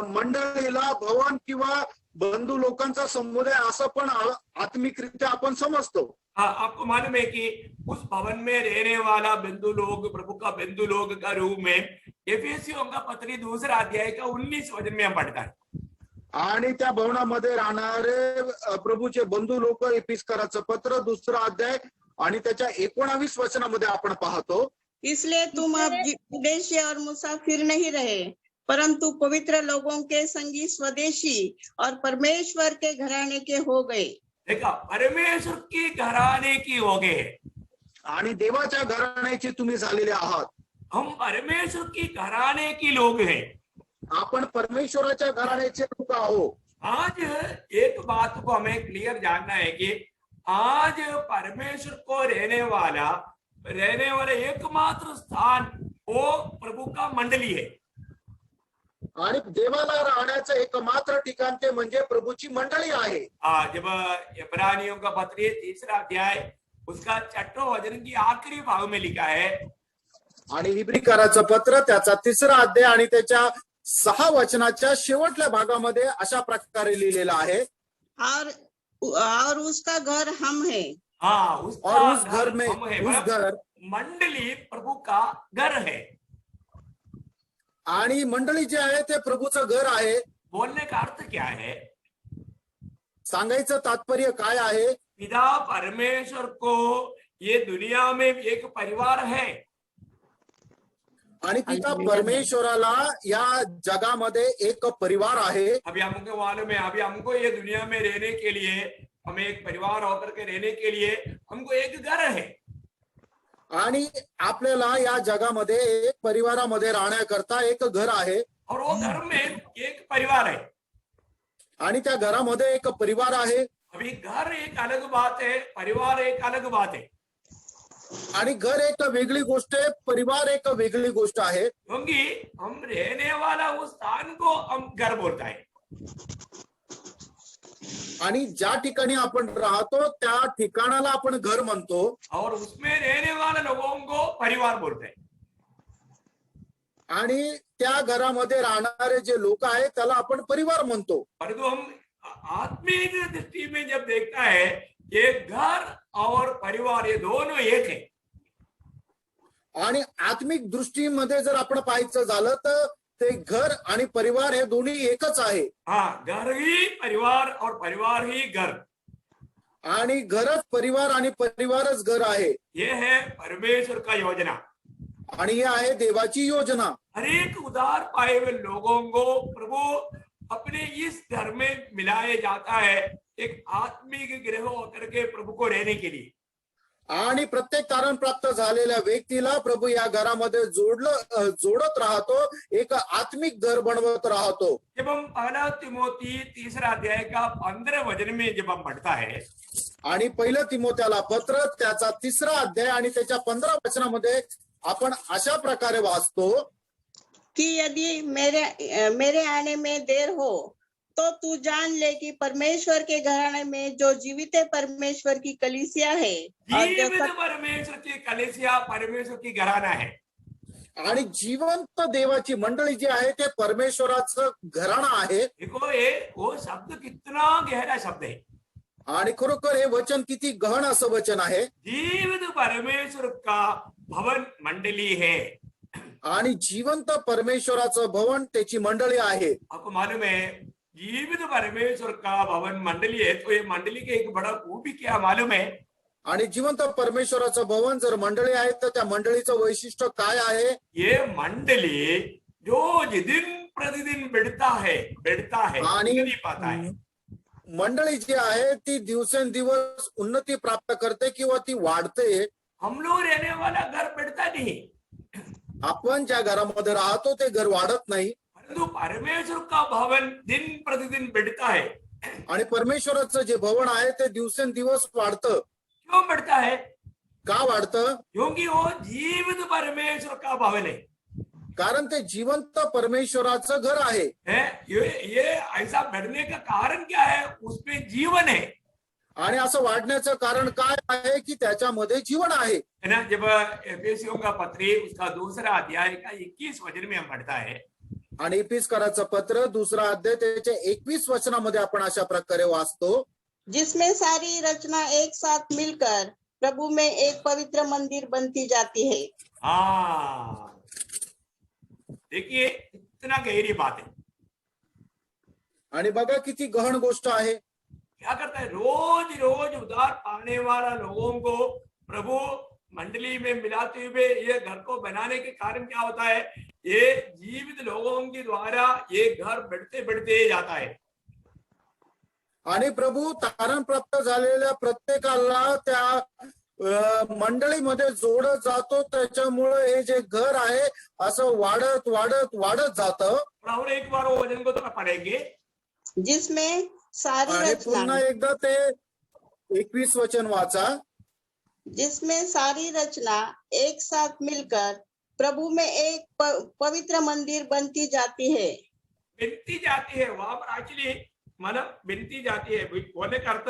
मंडळीला भवन किंवा बंधू लोकांचा समुदाय असं पण आत्मिकरित्या आपण समजतो। आपको मालूम है कि उस भवन में रहने वाला बंधु लोग, प्रभु का बंधु लोग का रूप में एफेसियों का पत्री 2 अध्याय का 19 वचन में हम पढ़ता है। आणि त्या भवनामध्ये राहणारे प्रभूचे बंधू लोक एफिसकराचं पत्र 2 अध्याय आणि त्याच्या 19 वचनामध्ये आपण पाहतो। इसलिए तुम अब विदेशी और मुसाफिर नहीं रहे, परंतु पवित्र लोगों के संगी स्वदेशी और परमेश्वर के घराने के हो गए। देखा, परमेश्वर के घराने की हो गए आणि देवाच्या घराण्याचे तुम्ही झालेले आहात। हम परमेश्वर की घराने की लोग हैं। आपण परमेश्वराच्या घराण्याचे लोक आहोत। आज एक बात को हमें क्लियर जानना है कि आज परमेश्वर को रहने वाला एकमात्र स्थान वो प्रभु का मंडली है। आणि देवाला राहण्याचं एकमात्र ठिकाण ते म्हणजे प्रभूची मंडळी आहे। जब इब्रानियों का पत्र 3 अध्याय उसका 6 वचन की आखिरी भाग में लिखा है, आणि इब्रीकराचं पत्र त्याचा 3 अध्याय आणि त्याच्या 6 वचनाच्या शेवटल्या भागामध्ये अशा प्रकारे लिहिलेला आहे, और उसका घर हम है। उसका और उस घर में हम है, उस घर मंडली प्रभु का घर है। आणि मंडळी जे आहे ते प्रभूचं घर आहे। बोलने का अर्थ क्या है? सांगायचं तात्पर्य काय आहे? पिता परमेश्वर को ये दुनिया में एक परिवार है। आणि पिता परमेश्वराला या जगामध्ये एक परिवार आहे। अभी हमको मालूम है, अभी हमको ये दुनिया में रहने के लिए, हमें एक परिवार होकर के रहने के लिए हमको एक घर है। आणि आपल्याला या जगामध्ये एक परिवारामध्ये राहण्याकरता एक घर आहे। और वो घर में एक परिवार है। आणि त्या घरामध्ये एक परिवार आहे। अभी घर एक अलग बात है, परिवार एक अलग बात है। आणि घर एक वेगळी गोष्ट आहे, परिवार एक वेगळी गोष्ट आहे। क्योंकि हम रहने वाला उस स्थान को हम घर बोलता है। आणि ज्या ठिकाणी आपण राहतो त्या ठिकाणाला आपण घर म्हणतो, और उसमें रहने वाले लोगों को परिवार बोलते हैं। आणि त्या घरामध्ये राहणारे जे लोक आहेत त्याला आपण परिवार म्हणतो। परंतु हम आत्मिक दृष्टि में जब देखता है ये घर और परिवार ये दोनों एक है। आणि आत्मिक दृष्टीमध्ये जर आपण पाहायचं झालं तर ते घर आणि परिवार हे दोन्ही एकच आहे। घर ही परिवार और परिवार ही घर। आणि घरच परिवार आणि परिवारच घर आहे। ये है परमेश्वर का योजना। आणि ये आहे देवाची योजना। हर एक उधार पाए हुए लोगों को प्रभु अपने इस घर में मिलाया जाता है, एक आत्मिक गृह होकर के प्रभु को रहने के लिए। आणि प्रत्येक तारण प्राप्त झालेल्या व्यक्तीला प्रभु या घरामध्ये जोडत राहतो, एक आत्मिक घर बनवत राहतो। जब हम 1 तिमोथी 3 अध्याय का 15 वचन में जब हम पढ़ता है, आणि 1 तिमोथेला पत्र त्याचा 3 अध्याय आणि त्याच्या 15 वचनामध्ये आपण अशा प्रकारे वाचतो कि यदि मेरे आने में देर हो तो तू जान ले कि परमेश्वर के घराने में जो जीवित परमेश्वर की कलीसिया है, जीवित परमेश्वर की कलीसिया परमेश्वर की घराना है। आणि जिवंत देवाची मंडळी जी आहे ते परमेश्वराचं घराणं आहे। देखो ये वो शब्द कितना गहरा शब्द है। आणि खरोखर हे वचन किती गहन असं वचन आहे। जीवित परमेश्वर का भवन मंडली है। आणि जिवंत परमेश्वराचं भवन त्याची मंडळी आहे। आपको मालूम है जीवित परमेश्वर का भवन मंडली है, तो ये मंडली के एक बड़ा खूबी क्या मालूम है? आणि जिवंत परमेश्वराचं भवन जर मंडळी आहे तर त्या मंडळीचं वैशिष्ट्य काय आहे? ये मंडली जो दिन प्रतिदिन बढ़ता है आणि उन्नति पाता है। मंडळी जी आहे ती दिवसेंदिवस उन्नती प्राप्त करते किंवा ती वाढते। हम लोग रहने वाला घर बढ़ता नहीं, आपण ज्या घरामध्ये राहतो ते घर वाढत नाही, परंतु परमेश्वर का भवन दिन प्रतिदिन बढ़ता है। आणि परमेश्वराचं जे भवन आहे ते दिवसेंदिवस वाढतं। क्यों बढ़ता है? का वाढतं? क्योंकि वो जीवित परमेश्वर का भवन है। कारण ते जिवंत परमेश्वराचं घर आहे। ये ऐसा बढ़ने का कारण क्या है? उसमें जीवन है। आणि असं वाढण्याचं कारण काय आहे की त्याच्यामध्ये जीवन आहे। है ना, जब एफेसियों का पत्री उसका दूसरा अध्याय का 21 वचन में हम पढ़ता है, आणि इफिसकराचं पत्र दुसरा अध्याय त्याच्या 21 वचनामध्ये आपण अशा प्रकारे वाचतो, जिसमें सारी रचना एक साथ मिलकर प्रभु में एक पवित्र मंदिर बनती जाती है। हाँ देखिए इतना गहरी बात है। आणि बघा किती गहन गोष्ट आहे। क्या करता है? रोज रोज उद्धार पाने वाला लोगों को प्रभु मंडली में मिलाते हुए ये घर को बनाने के कारण क्या होता है? ये जीवित लोगों के द्वारा ये घर बढ़ते बढ़ते जाता है। आणि प्रभू तारण प्राप्त झालेल्या प्रत्येकाला त्या मंडळीमध्ये जोडत जातो, त्याच्यामुळे हे जे घर आहे असं वाढत वाढत वाढत जातं। और एक बार वो वचन को थोड़ा पढ़ेंगे, जिसमें सारी आणि रचना पुन्हा एकदा ते 21 वचन वाचा, जिसमें सारी रचना एक साथ मिलकर प्रभु में एक पवित्र मंदिर बनती जाती है। बनती जाती है। वहां पर एक्चुअली मानव बनती जाती है बोलने का अर्थ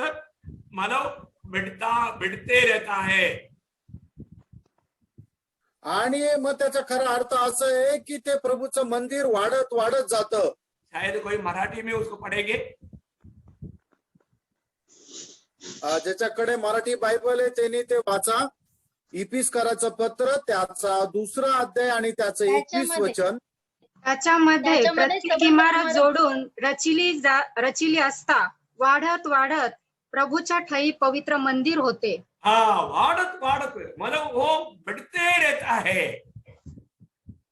मानव बढ़ते रहता है। आणि मग त्याचा खरा अर्थ असं आहे की ते प्रभूचं मंदिर वाढत वाढत जातं। शायद कोई मराठी में उसको पढ़ेंगे। ज्याच्याकडे मराठी बायबल आहे त्यांनी ते वाचा, इफिसकराचं पत्र त्याचा दुसरा अध्याय आणि त्याचं 21 वचन। त्याच्यामध्ये प्रत्येक इमारत जोडून रचिली असता वाढत वाढत प्रभूच्या ठाई पवित्र मंदिर होते। हाँ वाढत वाढत मतलब वो बढ़ते रहता है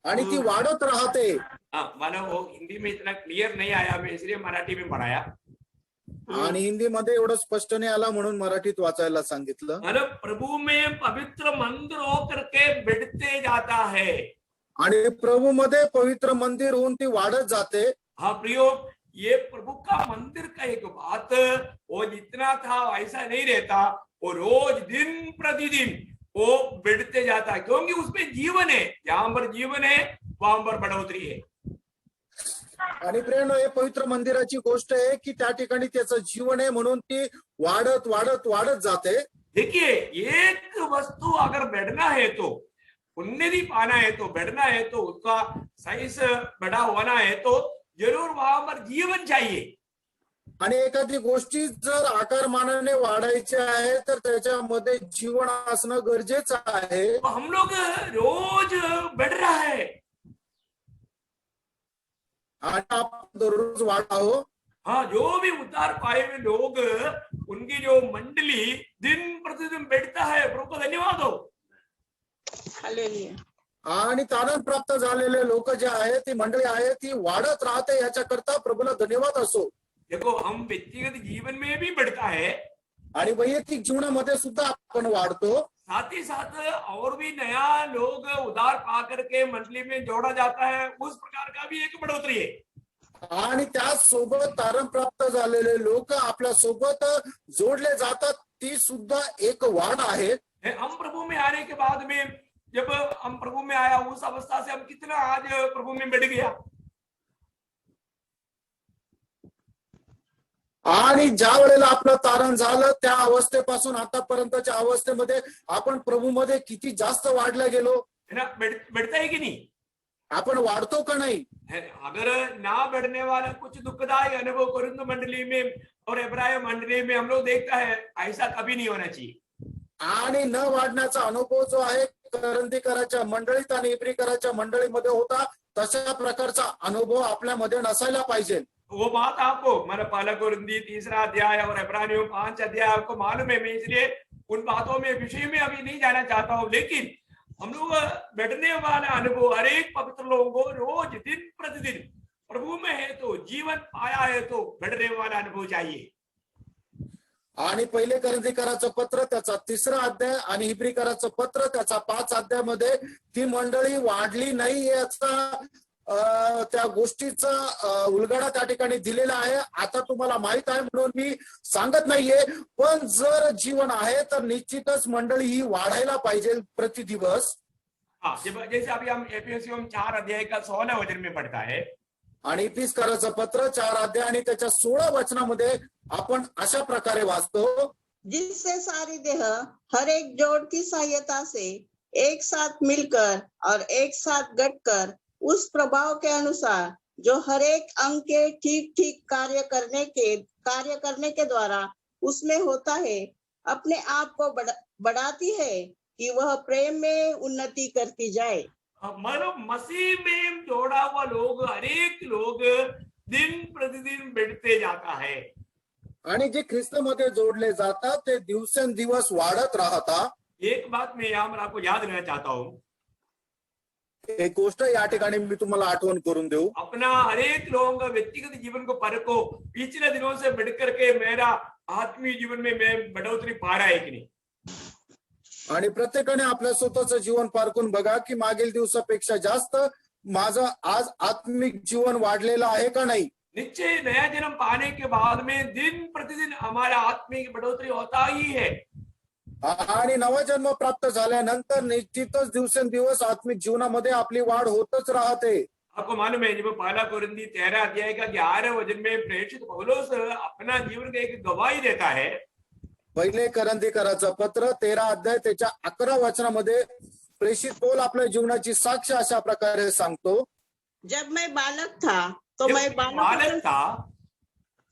आणि ती वाढत राहते। हाँ मानो वो हिंदी में इतना क्लियर नहीं आया, मैं इसलिए मराठी में पढ़ाया। आणि हिंदीमध्ये एवढं स्पष्ट नाही आला म्हणून मराठीत वाचायला सांगितलं। मतलब प्रभु में पवित्र मंदिर होकर के बढ़ते जाता है। आणि प्रभू मध्ये पवित्र मंदिर होऊन ती वाढत जाते। हाँ प्रियो, ये प्रभु का मंदिर का एक बात, वो जितना था वैसा नहीं रहता, वो रोज दिन प्रतिदिन वो बढ़ते जाता है, क्योंकि उसमें जीवन है। जहां पर जीवन है वहां पर बढ़ोतरी है। आणि प्रेरणा हे पवित्र मंदिराची गोष्ट आहे की त्या ठिकाणी त्याचं जीवन आहे म्हणून ती वाढत वाढत वाढत जाते। देखिए एक वस्तु अगर बढ़ना है तो उन्नति पाना है तो बढ़ना है तो उसका साइज बड़ा होना है तो जरूर वहां पर जीवन चाहिए। आणि एखादी गोष्टी जर आकारमानाने वाढायची आहे तर त्याच्यामध्ये जीवन असणं गरजेचं आहे। तो हम लोग रोज बढ़ रहा है आणि आपण दररोज वाढावं। हाँ जो भी उद्धार पाए हुए लोग उनकी जो मंडली दिन प्रतिदिन बढ़ता है, प्रभु को धन्यवाद हो। हालेलुया। आणि तारण प्राप्त झालेले लोक जे आहेत ती मंडळी आहे ती वाढत राहते, याच्याकरता प्रभूला धन्यवाद असो। देखो हम व्यक्तिगत जीवन में भी बढ़ता है आणि वैयक्तिक जीवनामध्ये सुद्धा आपण वाढतो। साथ ही साथ और भी नया लोग उद्धार पा करके मंडली में जोड़ा जाता है, उस प्रकार का भी एक बढ़ोतरी है। आणि त्यासोबत तारण प्राप्त झालेले लोक आपल्या सोबत जोडले जातात, ती सुद्धा एक वाढ आहे। हम प्रभु में आने के बाद में जब हम प्रभु में आया उस अवस्था से हम कितना आज प्रभु में बढ़ गया। आणि ज्या वेळेला आपलं तारण झालं त्या अवस्थेपासून आतापर्यंतच्या अवस्थेमध्ये आपण प्रभूमध्ये किती जास्त वाढला गेलो, है ना, बढ़ता है कि नहीं? आपण वाढतो का नाही? अगर ना बढ़ने वाला कुछ दुखदायी अनुभव कोरिन्थ मंडली में और इब्राय मंडली में हम लोग देखता है, ऐसा कभी नहीं होना चाहिए। आणि न वाढण्याचा अनुभव जो आहे करंदीकराच्या मंडळीत आणि इब्रीकराच्या मंडळीमध्ये होता, तशा प्रकारचा अनुभव आपल्यामध्ये नसायला पाहिजे। वो बात आपको मतलब पहला कोरिन्थी 3 अध्याय और इब्रानियों 5 अध्याय आपको मालूम है, मैं इसलिए उन बातों में विषय में अभी नहीं जाना चाहता हूँ, लेकिन हम लोग बैठने वाला अनुभव हर एक पवित्र लोगों को रोज दिन प्रतिदिन प्रभु में है तो जीवन पाया है तो बढ़ने वाला अनुभव चाहिए। आणि पहिले करंथीकराचं पत्र त्याचा 3रा अध्याय आणि हिब्रीकराचं पत्र त्याचा 5 अध्यायामध्ये ती मंडळी वाढली नाही याचा त्या गोष्टीचा उलगडा त्या ठिकाणी दिलेला आहे। आता तुम्हाला माहित आहे म्हणून मी सांगत नाहीये, पण जर जीवन आहे तर निश्चितच मंडळी ही वाढायला पाहिजे प्रतिदिवस। जैसे अभी हम एफिसियों 4 अध्याय का 16 वचन में पढ़ता है आणि इफिसकाराचं पत्र 4 अध्याय आणि त्याच्या 16 वचनामध्ये आपण अशा प्रकारे वाचतो, जिससे सारी देह हर एक जोड़ की सहायता से एक साथ मिलकर और एक साथ गठकर उस प्रभाव के अनुसार जो हर एक अंग के ठीक ठीक कार्य करने के द्वारा उसमें होता है, अपने आप को बढ़ाती है कि वह प्रेम में उन्नति करती जाए। मतलब मसीह में जोड़ा हुआ लोग हर एक लोग दिन प्रतिदिन बढ़ते जाता है आणि जे ख्रिस्तामध्ये जोडले जातात ते दिवसेंदिवस वाढत राहतात। एक बात मैं यहाँ पर आपको याद रहना चाहता हूँ, एक गोष्ट या ठिकाणी मी तुम्हाला आठवण करून देऊ, अपना हर एक लोगों का व्यक्तिगत जीवन को परखो, पिछले दिनों से बढ़ करके मेरा आत्मीय जीवन में मैं बढ़ोतरी पा रहा है कि नहीं। आणि प्रत्येकाने आपल्या स्वतःचं जीवन पारखून बघा की मागील दिवसापेक्षा जास्त माझं आज आत्मिक जीवन वाढलेलं आहे का नाही। निश्चय नया जन्म पाने के बाद में दिन प्रतिदिन हमारा आत्मिक बढ़ोतरी होता ही है। आणि नवा जन्म प्राप्त झाल्यानंतर निश्चितच दिवसेंदिवस आत्मिक जीवनामध्ये आपली वाढ होतच राहते। आपको मालूम है जब पहला कोरिन्थी 13 अध्याय का 11 वचन में प्रेषित पौलुस अपना जीवन का एक गवाही देता है। पहिले करंथीकराचं पत्र 13 अध्याय त्याच्या 11 वचनामध्ये प्रेषित पौल आपल्या जीवनाची साक्ष अशा प्रकारे सांगतो, जब मैं बालक था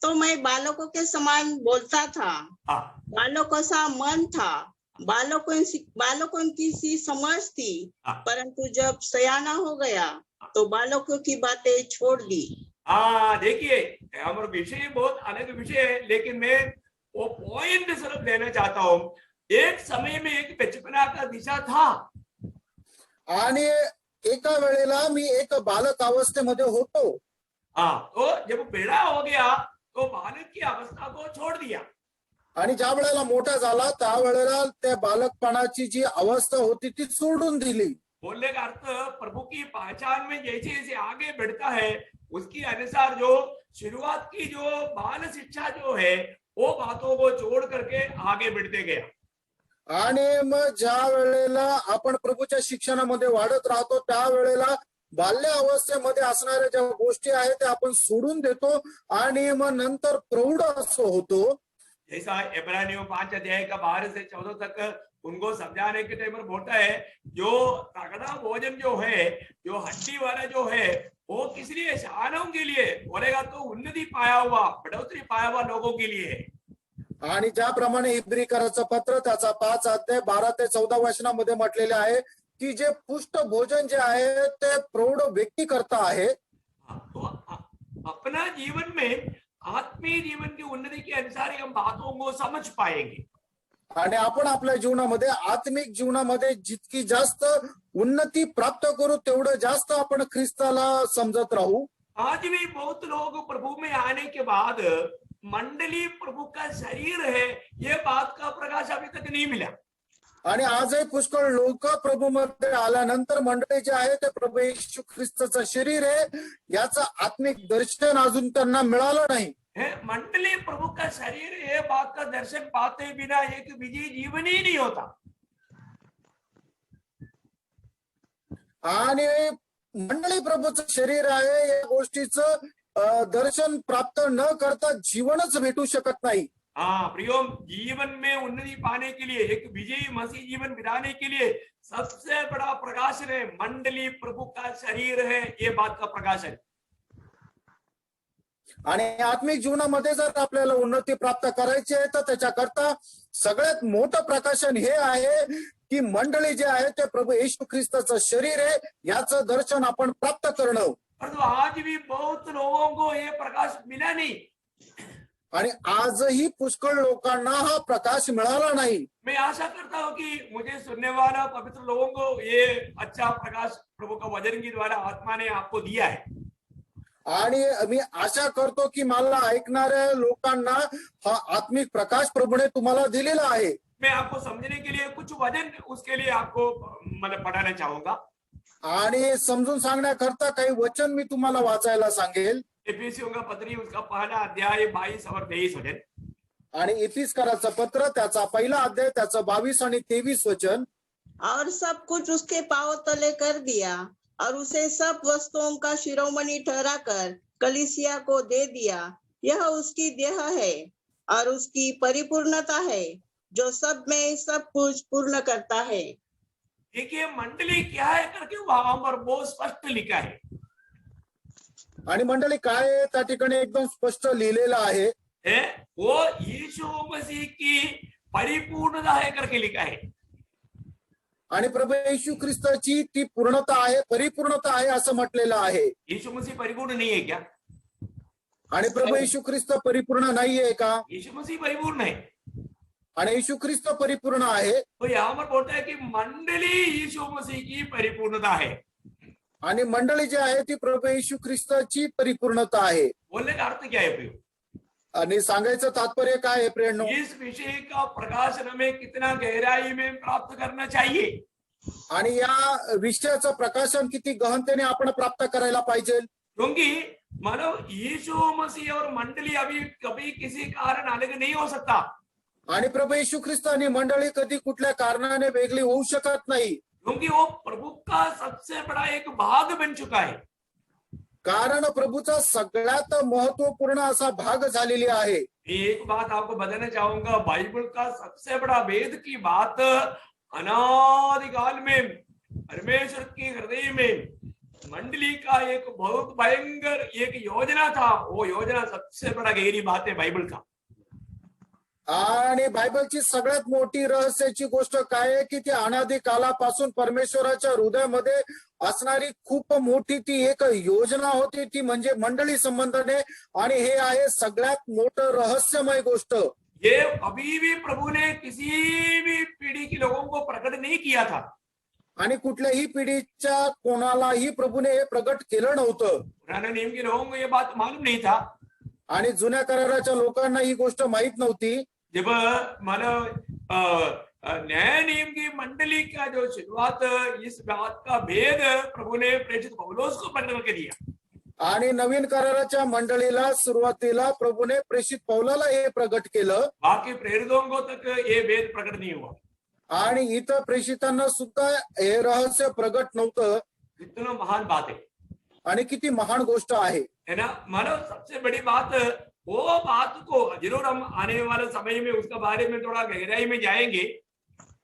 तो मैं बालकों के समान बोलता था, बालकों सा मन था, बालकों की सी समझ थी, परंतु जब सयाना हो गया तो बालकों की बातें छोड़ दी। देखिए हमारा विषय बहुत अलग विषय है, लेकिन मैं वो पॉइंट सिर्फ देना चाहता हूँ। एक समय में एक बचपना का दिशा था आणि एका वेळेला मी एक बालक अवस्थेमध्ये होतो। तो जब बड़ा हो गया तो बालक की अवस्था को छोड़ दिया आणि ज्या वेळेला मोठा झाला त्या वेळेला त्या बालकपणाची जी अवस्था होती ती सोडून दिली। बोलने का अर्थ प्रभु की पहचान में जैसे जैसे आगे बढ़ता है उसके अनुसार जो शुरुआत की जो बाल शिक्षा जो है वो बातों को छोड़ करके आगे बढ़ते गया। आणि मग ज्या वेळेला आपण प्रभूच्या शिक्षणामध्ये वाढत राहतो त्या वेळेला बाल्य अवस्थेमध्ये असणाऱ्या ज्या गोष्टी आहेत त्या आपण सोडून देतो आणि मग नंतर प्रौढ असं होतो। जैसा इब्रानियों 5 अध्याय का 12 से 14 तक उनको समझाने के टाइम पर बोलता है, जो तगड़ा भोजन जो है, जो हड्डी वाला जो है, वो किस लिए? शानों के लिए बोलेगा तो उन्नति पाया हुआ, बढ़ोतरी पाया हुआ लोगों के लिए। आणि ज्याप्रमाणे इब्रीकराचं पत्र त्याचा 5 अध्याय 12 ते 14 वचनामध्ये म्हटलेले आहे की जे पुष्ट भोजन जे आहे ते प्रौढ व्यक्ती करता आहे। तो अपना जीवन में आत्मीय जीवन की उन्नति के अनुसार हम बातों को समझ पाएंगे आणि आपण आपल्या जीवनामध्ये आत्मिक जीवनामध्ये जितकी जास्त उन्नती प्राप्त करू तेवढं जास्त आपण ख्रिस्ताला समजत राहू। आज भी बहुत लोग प्रभु में आने के बाद मंडली प्रभु का शरीर है ये बात का प्रकाश अभी तक नहीं मिला। आणि आजही पुष्कळ लोक प्रभू मध्ये आल्यानंतर मंडळी जे आहे ते प्रभू येशू ख्रिस्ताचं शरीर आहे याचं आत्मिक दर्शन अजून त्यांना मिळालं नाही। मंडली प्रभु का शरीर ये बात का दर्शन पाते बिना एक विजयी जीवन ही नहीं होता। आणि मंडळी प्रभूचं शरीर आहे या गोष्टीचं दर्शन प्राप्त न करता जीवनच भेटू शकत नाही। प्रियो, जीवन में उन्नति पाने के लिए एक विजयी मसीह जीवन बिताने के लिए सबसे बड़ा प्रकाशन है मंडली प्रभु का शरीर है, ये बात का प्रकाश है। आणि आत्मिक जीवनामध्ये जर आपल्याला उन्नती प्राप्त करायची आहे तर त्याच्याकरता सगळ्यात मोठं प्रकाशन हे आहे की मंडळी जे आहे ते प्रभू येशू ख्रिस्ताचं शरीर आहे याचं दर्शन आपण प्राप्त करणं। परंतु आज भी बहुत लोगों को ये प्रकाश मिला नहीं। आणि आजही पुष्कळ लोकांना हा प्रकाश मिळाला नाही. मैं आशा करता हूँ कि मुझे सुनने वाला पवित्र लोगों को ये अच्छा प्रकाश प्रभु का वचन के द्वारा आत्मा ने आपको दिया है. आणि मी आशा करतो की मला ऐकणाऱ्या लोकांना हा आत्मिक प्रकाश प्रभूने तुम्हाला दिलेला आहे. मैं आपको समझने के लिए कुछ वचन उसके लिए आपको मतलब पढ़ाना चाहूंगा. आणि समजून सांगण्याकरता काही वचन मी तुम्हाला वाचायला सांगेल. एफिसियों का पत्री उसका पहला अध्याय 22 और 23 वचन. आणि इफिसकराचं पत्र त्याचा पहिला अध्याय त्याचं 22 आणि 23 वचन. और सब कुछ उसके पांव तले कर दिया और उसे सब वस्तुओं का शिरोमणि ठहराकर कलीसिया को दे दिया. यह उसकी देह है और उसकी परिपूर्णता है जो सब में सब कुछ पूर्ण करता है. देखिए मंडली क्या है करके वहां पर बहुत स्पष्ट लिखा है. आणि मंडळी काय आहे त्या ठिकाणी एकदम स्पष्ट लिहिलेलं आहे. वो यीशु मसीह की परिपूर्णता है करके लिखा है. आणि प्रभू येशू ख्रिस्ताची ती पूर्णता आहे, परिपूर्णता आहे असं म्हटलेलं आहे. यीशु मसीह परिपूर्ण नहीं है क्या? आणि प्रभू येशू ख्रिस्त परिपूर्ण नाहीये का? यीशु मसीह परिपूर्ण है. आणि येशू ख्रिस्त परिपूर्ण आहे. तो यहाँ पर बोलता है कि मंडली यीशु मसीह की परिपूर्णता है. आणि मंडळी जी आहे ती प्रभू येशू ख्रिस्ताची परिपूर्णता आहे. बोलने का अर्थ क्या है प्रियो? आणि सांगायचं तात्पर्य काय आहे प्रियनो? इस विषय का प्रकाशन हमें कितना गहराई में प्राप्त करना चाहिए. आणि या विषयाचं प्रकाशन किती गहनतेने आपण प्राप्त करायला पाहिजे. क्योंकि मानो यीशु मसीह और मंडली अभी कभी किसी कारण अलग नहीं हो सकता. आणि प्रभू येशू ख्रिस्त आणि मंडळी कधी कुठल्या कारणाने वेगळी होऊ शकत नाही. क्योंकि वो प्रभु का सबसे बड़ा एक भाग बन चुका है. कारण प्रभूचा सगळ्यात महत्वपूर्ण असा भाग झालेली आहे. एक बात आपको बताना चाहूंगा, बाइबल का सबसे बड़ा वेद की बात अनादिकाल में परमेश्वर के हृदय में मंडली का एक बहुत भयंकर एक योजना था. वो योजना सबसे बड़ा गहरी बात है बाइबल का. आणि बायबलची सगळ्यात मोठी रहस्याची गोष्ट काय आहे की ती अनादी कालापासून परमेश्वराच्या हृदयामध्ये असणारी खूप मोठी ती एक योजना होती, ती म्हणजे मंडळी संबंधाने. आणि हे आहे सगळ्यात मोठं रहस्यमय गोष्ट. ये अभी भी प्रभु ने किसी भी पीढ़ी के लोगों को प्रकट नहीं किया था. आणि कुठल्याही पिढीच्या कोणालाही प्रभूने हे प्रकट केलं नव्हतं. पुराने नियम के लोगों को ये बात मालूम नहीं था. आणि जुन्या कराराच्या लोकांना ही गोष्ट माहित नव्हती. जब मानो नए नियम की मंडली का जो शुरुआत, इस बात का भेद प्रभु ने प्रेषित पौलुस को प्रकट करके दिया. आणि नवीन कराराच्या मंडळीला सुरुवातीला प्रभूने प्रेषित पौलाला हे प्रकट केलं. बाकी प्रेरितों को तक ये भेद प्रकट नहीं हुआ. आणि इतर प्रेषितांना सुद्धा हे रहस्य प्रकट नव्हतं. कितना महान बात है. आणि किती महान गोष्ट आहे है ना. मानो सबसे बड़ी बात वो बात को जरूर हम आने वाले समय में उसका बारे में थोड़ा गहराई में जाएंगे.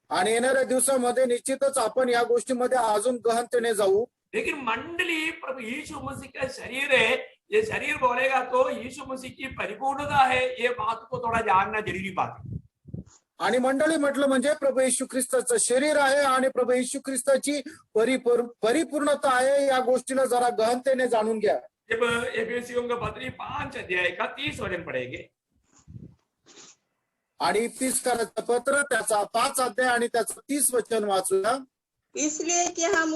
आणि येणाऱ्या दिवसामध्ये निश्चितच आपण या गोष्टीमध्ये अजून गहनतेने जाऊ. लेकिन मंडली प्रभु यीशु मसीह का शरीर है. ये शरीर बोलेगा तो यीशु मसीह की परिपूर्णता है. ये बात को थोड़ा जानना जरूरी बात है. आणि मंडळी म्हटलं म्हणजे प्रभू येशू ख्रिस्ताचं शरीर आहे आणि प्रभू येशू ख्रिस्ताची परिपूर्णता आहे. या गोष्टीला जरा गहनतेने जाणून घ्या. जब एफिसियों का पत्री 5 अध्याय का 30 वचन पढ़ेंगे. आणि इफिसकराचं पत्र त्याचा 5 अध्याय आणि त्याचं 30 वचन वाचूया. इसलिए कि हम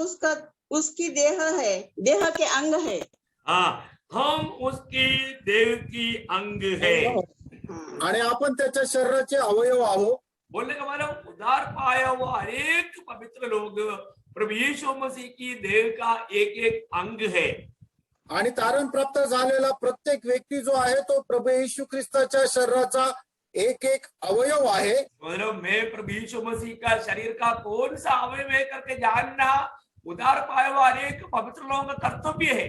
उसकी देह है, देह के अंग है. हाँ, हम उसकी देह की अंग है. आणि आपण त्याच्या शरीराचे अवयव आहोत. बोलने का मतलब उद्धार पाया हुआ अनेक पवित्र लोग प्रभु यीशु मसीह की देह का एक एक अंग है. आणि तारण प्राप्त झालेला प्रत्येक व्यक्ती जो आहे तो प्रभू येशू ख्रिस्ताच्या शरीराचा एक एक अवयव आहे. मतलब मैं प्रभु यीशु मसीह का शरीर का कौन सा अवयव है करके जानना उद्धार पाया हुआ अनेक पवित्र लोगों का कर्तव्य है.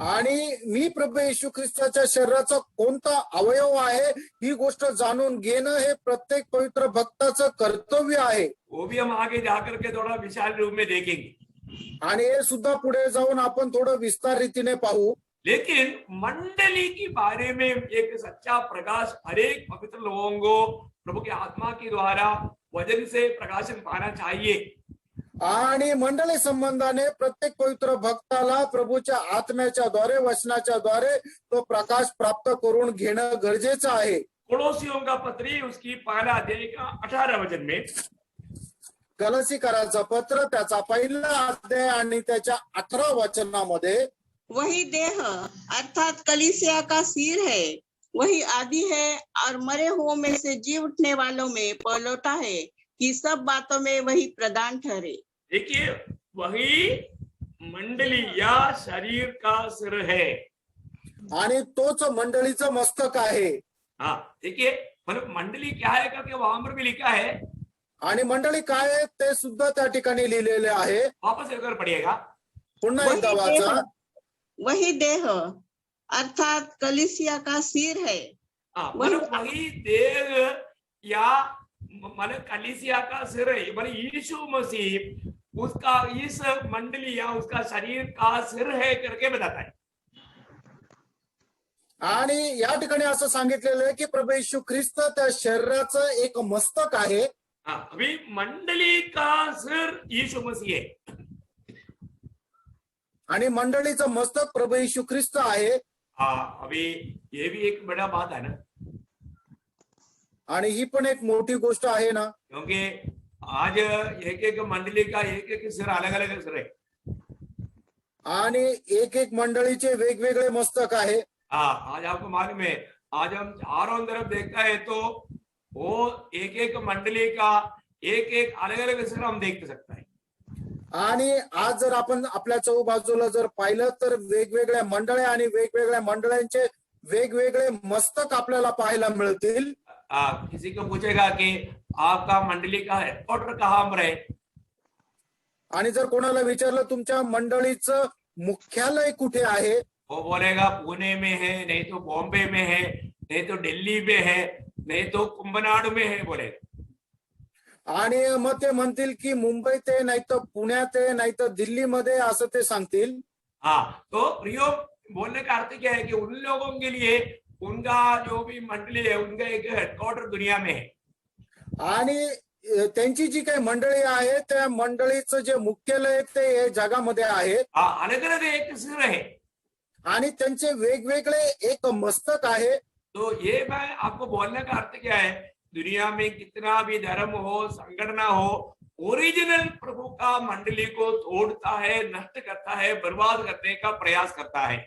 आणि मी प्रभू येशू ख्रिस्ताच्या शरीराचा कोणता अवयव आहे ही गोष्ट जाणून घेणं हे प्रत्येक पवित्र भक्ताचं कर्तव्य आहे. वो भी हम आगे जाकर के थोड़ा विशाल रूप में देखेंगे. आणि हे सुद्धा पुढे जाऊन आपण थोडं विस्तार रीतीने पाहू. लेकिन मंडली के बारे में एक सच्चा प्रकाश हरेक पवित्र लोगों को प्रभु की आत्मा के द्वारा वचन से प्रकाशन पाना चाहिए. आणि मंडळी संबंधाने प्रत्येक पवित्र भक्ताला प्रभूच्या आत्म्याच्या द्वारे वचनाच्या द्वारे तो प्रकाश प्राप्त करून घेणं गरजेचं आहे. कोलोसियों का पत्री उसकी पहला अध्याय का 18 वचन में, कलसीकराचं पत्र त्याचा पहिला अध्याय आणि त्याच्या 18 वचनामध्ये, वही देह अर्थात कलीसिया का सिर है, वही आदि है और मरे हुओं में से जी उठने वालों में पलौटा है कि सब बातों में वही प्रधान ठहरे. देखिए वही मंडली या शरीर का सिर है. आणि तोच मंडळीचं मस्तक आहे. हाँ देखिए मतलब मंडली क्या है करके वहां पर भी लिखा है. आणि मंडळी काय आहे ते सुद्धा त्या ठिकाणी लिहिलेले आहे. वापस एक बार पढ़िएगा. पुन्हा एकदा वाचा. वही देह अर्थात कलीसिया का सिर है. मतलब वही देह या मतलब कलीसिया का सिर है, मतलब यीशु मसीह उसका इस मंडली या उसका शरीर का सिर है करके बताता है. आणि या ठिकाणी असं सांगितलेलं आहे की प्रभू येशू ख्रिस्त त्या शरीराचं एक मस्तक आहे. अभी मंडली का सिर यीशु मसीह है आणि मंडळीचं मस्तक प्रभू येशू ख्रिस्त आहे. अभी ये भी एक बड़ा बात है ना, आणि ही पण एक मोठी गोष्ट आहे ना, क्योंकि आज एक एक मंडली का एक एक सिर अलग अलग सिर है. आणि एक एक मंडळीचे वेगवेगळे मस्तक आहे. आज आपको मालूम है, आज हम चारों तरफ देखता है तो वो एक एक मंडली का एक एक अलग अलग सिर हम देख सकता है. आणि आज जर आपण आपल्या चौबाजूला जर पाहिलं तर वेगवेगळ्या मंडळ्या आणि वेगवेगळ्या मंडळांचे वेगवेगळे मस्तक आपल्याला पाहायला मिळतील. किसी को पूछेगा कि आपका मंडली का हेडक्वार्टर कहाँ पर है, आणि जर कोणाला विचारलं तुमच्या मंडळीचं मुख्यालय कुठे आहे, वो बोलेगा पुणे में है, नहीं तो बॉम्बे में है, नहीं तो दिल्ली में है, नहीं तो कुंभनाडु में है बोलेगा. आणि मग ते म्हणतील की मुंबईत आहे, नाही तर पुण्यात आहे, नाही तर दिल्लीमध्ये असं ते सांगतील. तो प्रियो बोलने का अर्थ क्या है कि उन लोगों के लिए उनका जो भी मंडली है उनका एक हेडक्वार्टर दुनिया में है. आणि त्यांची जी काही मंडळी आहे त्या मंडळीचं जे मुख्यालय ते जगामध्ये आहे. अलग अलग एक सिर है आणि त्यांचे वेगवेगळे एक मस्तक आहे. तो ये मैं आपको बोलने का अर्थ क्या है, दुनिया में कितना भी धर्म हो, संगठन हो, ओरिजिनल प्रभु का मंडली को तोड़ता है, नष्ट करता है, बर्बाद करने का प्रयास करता है.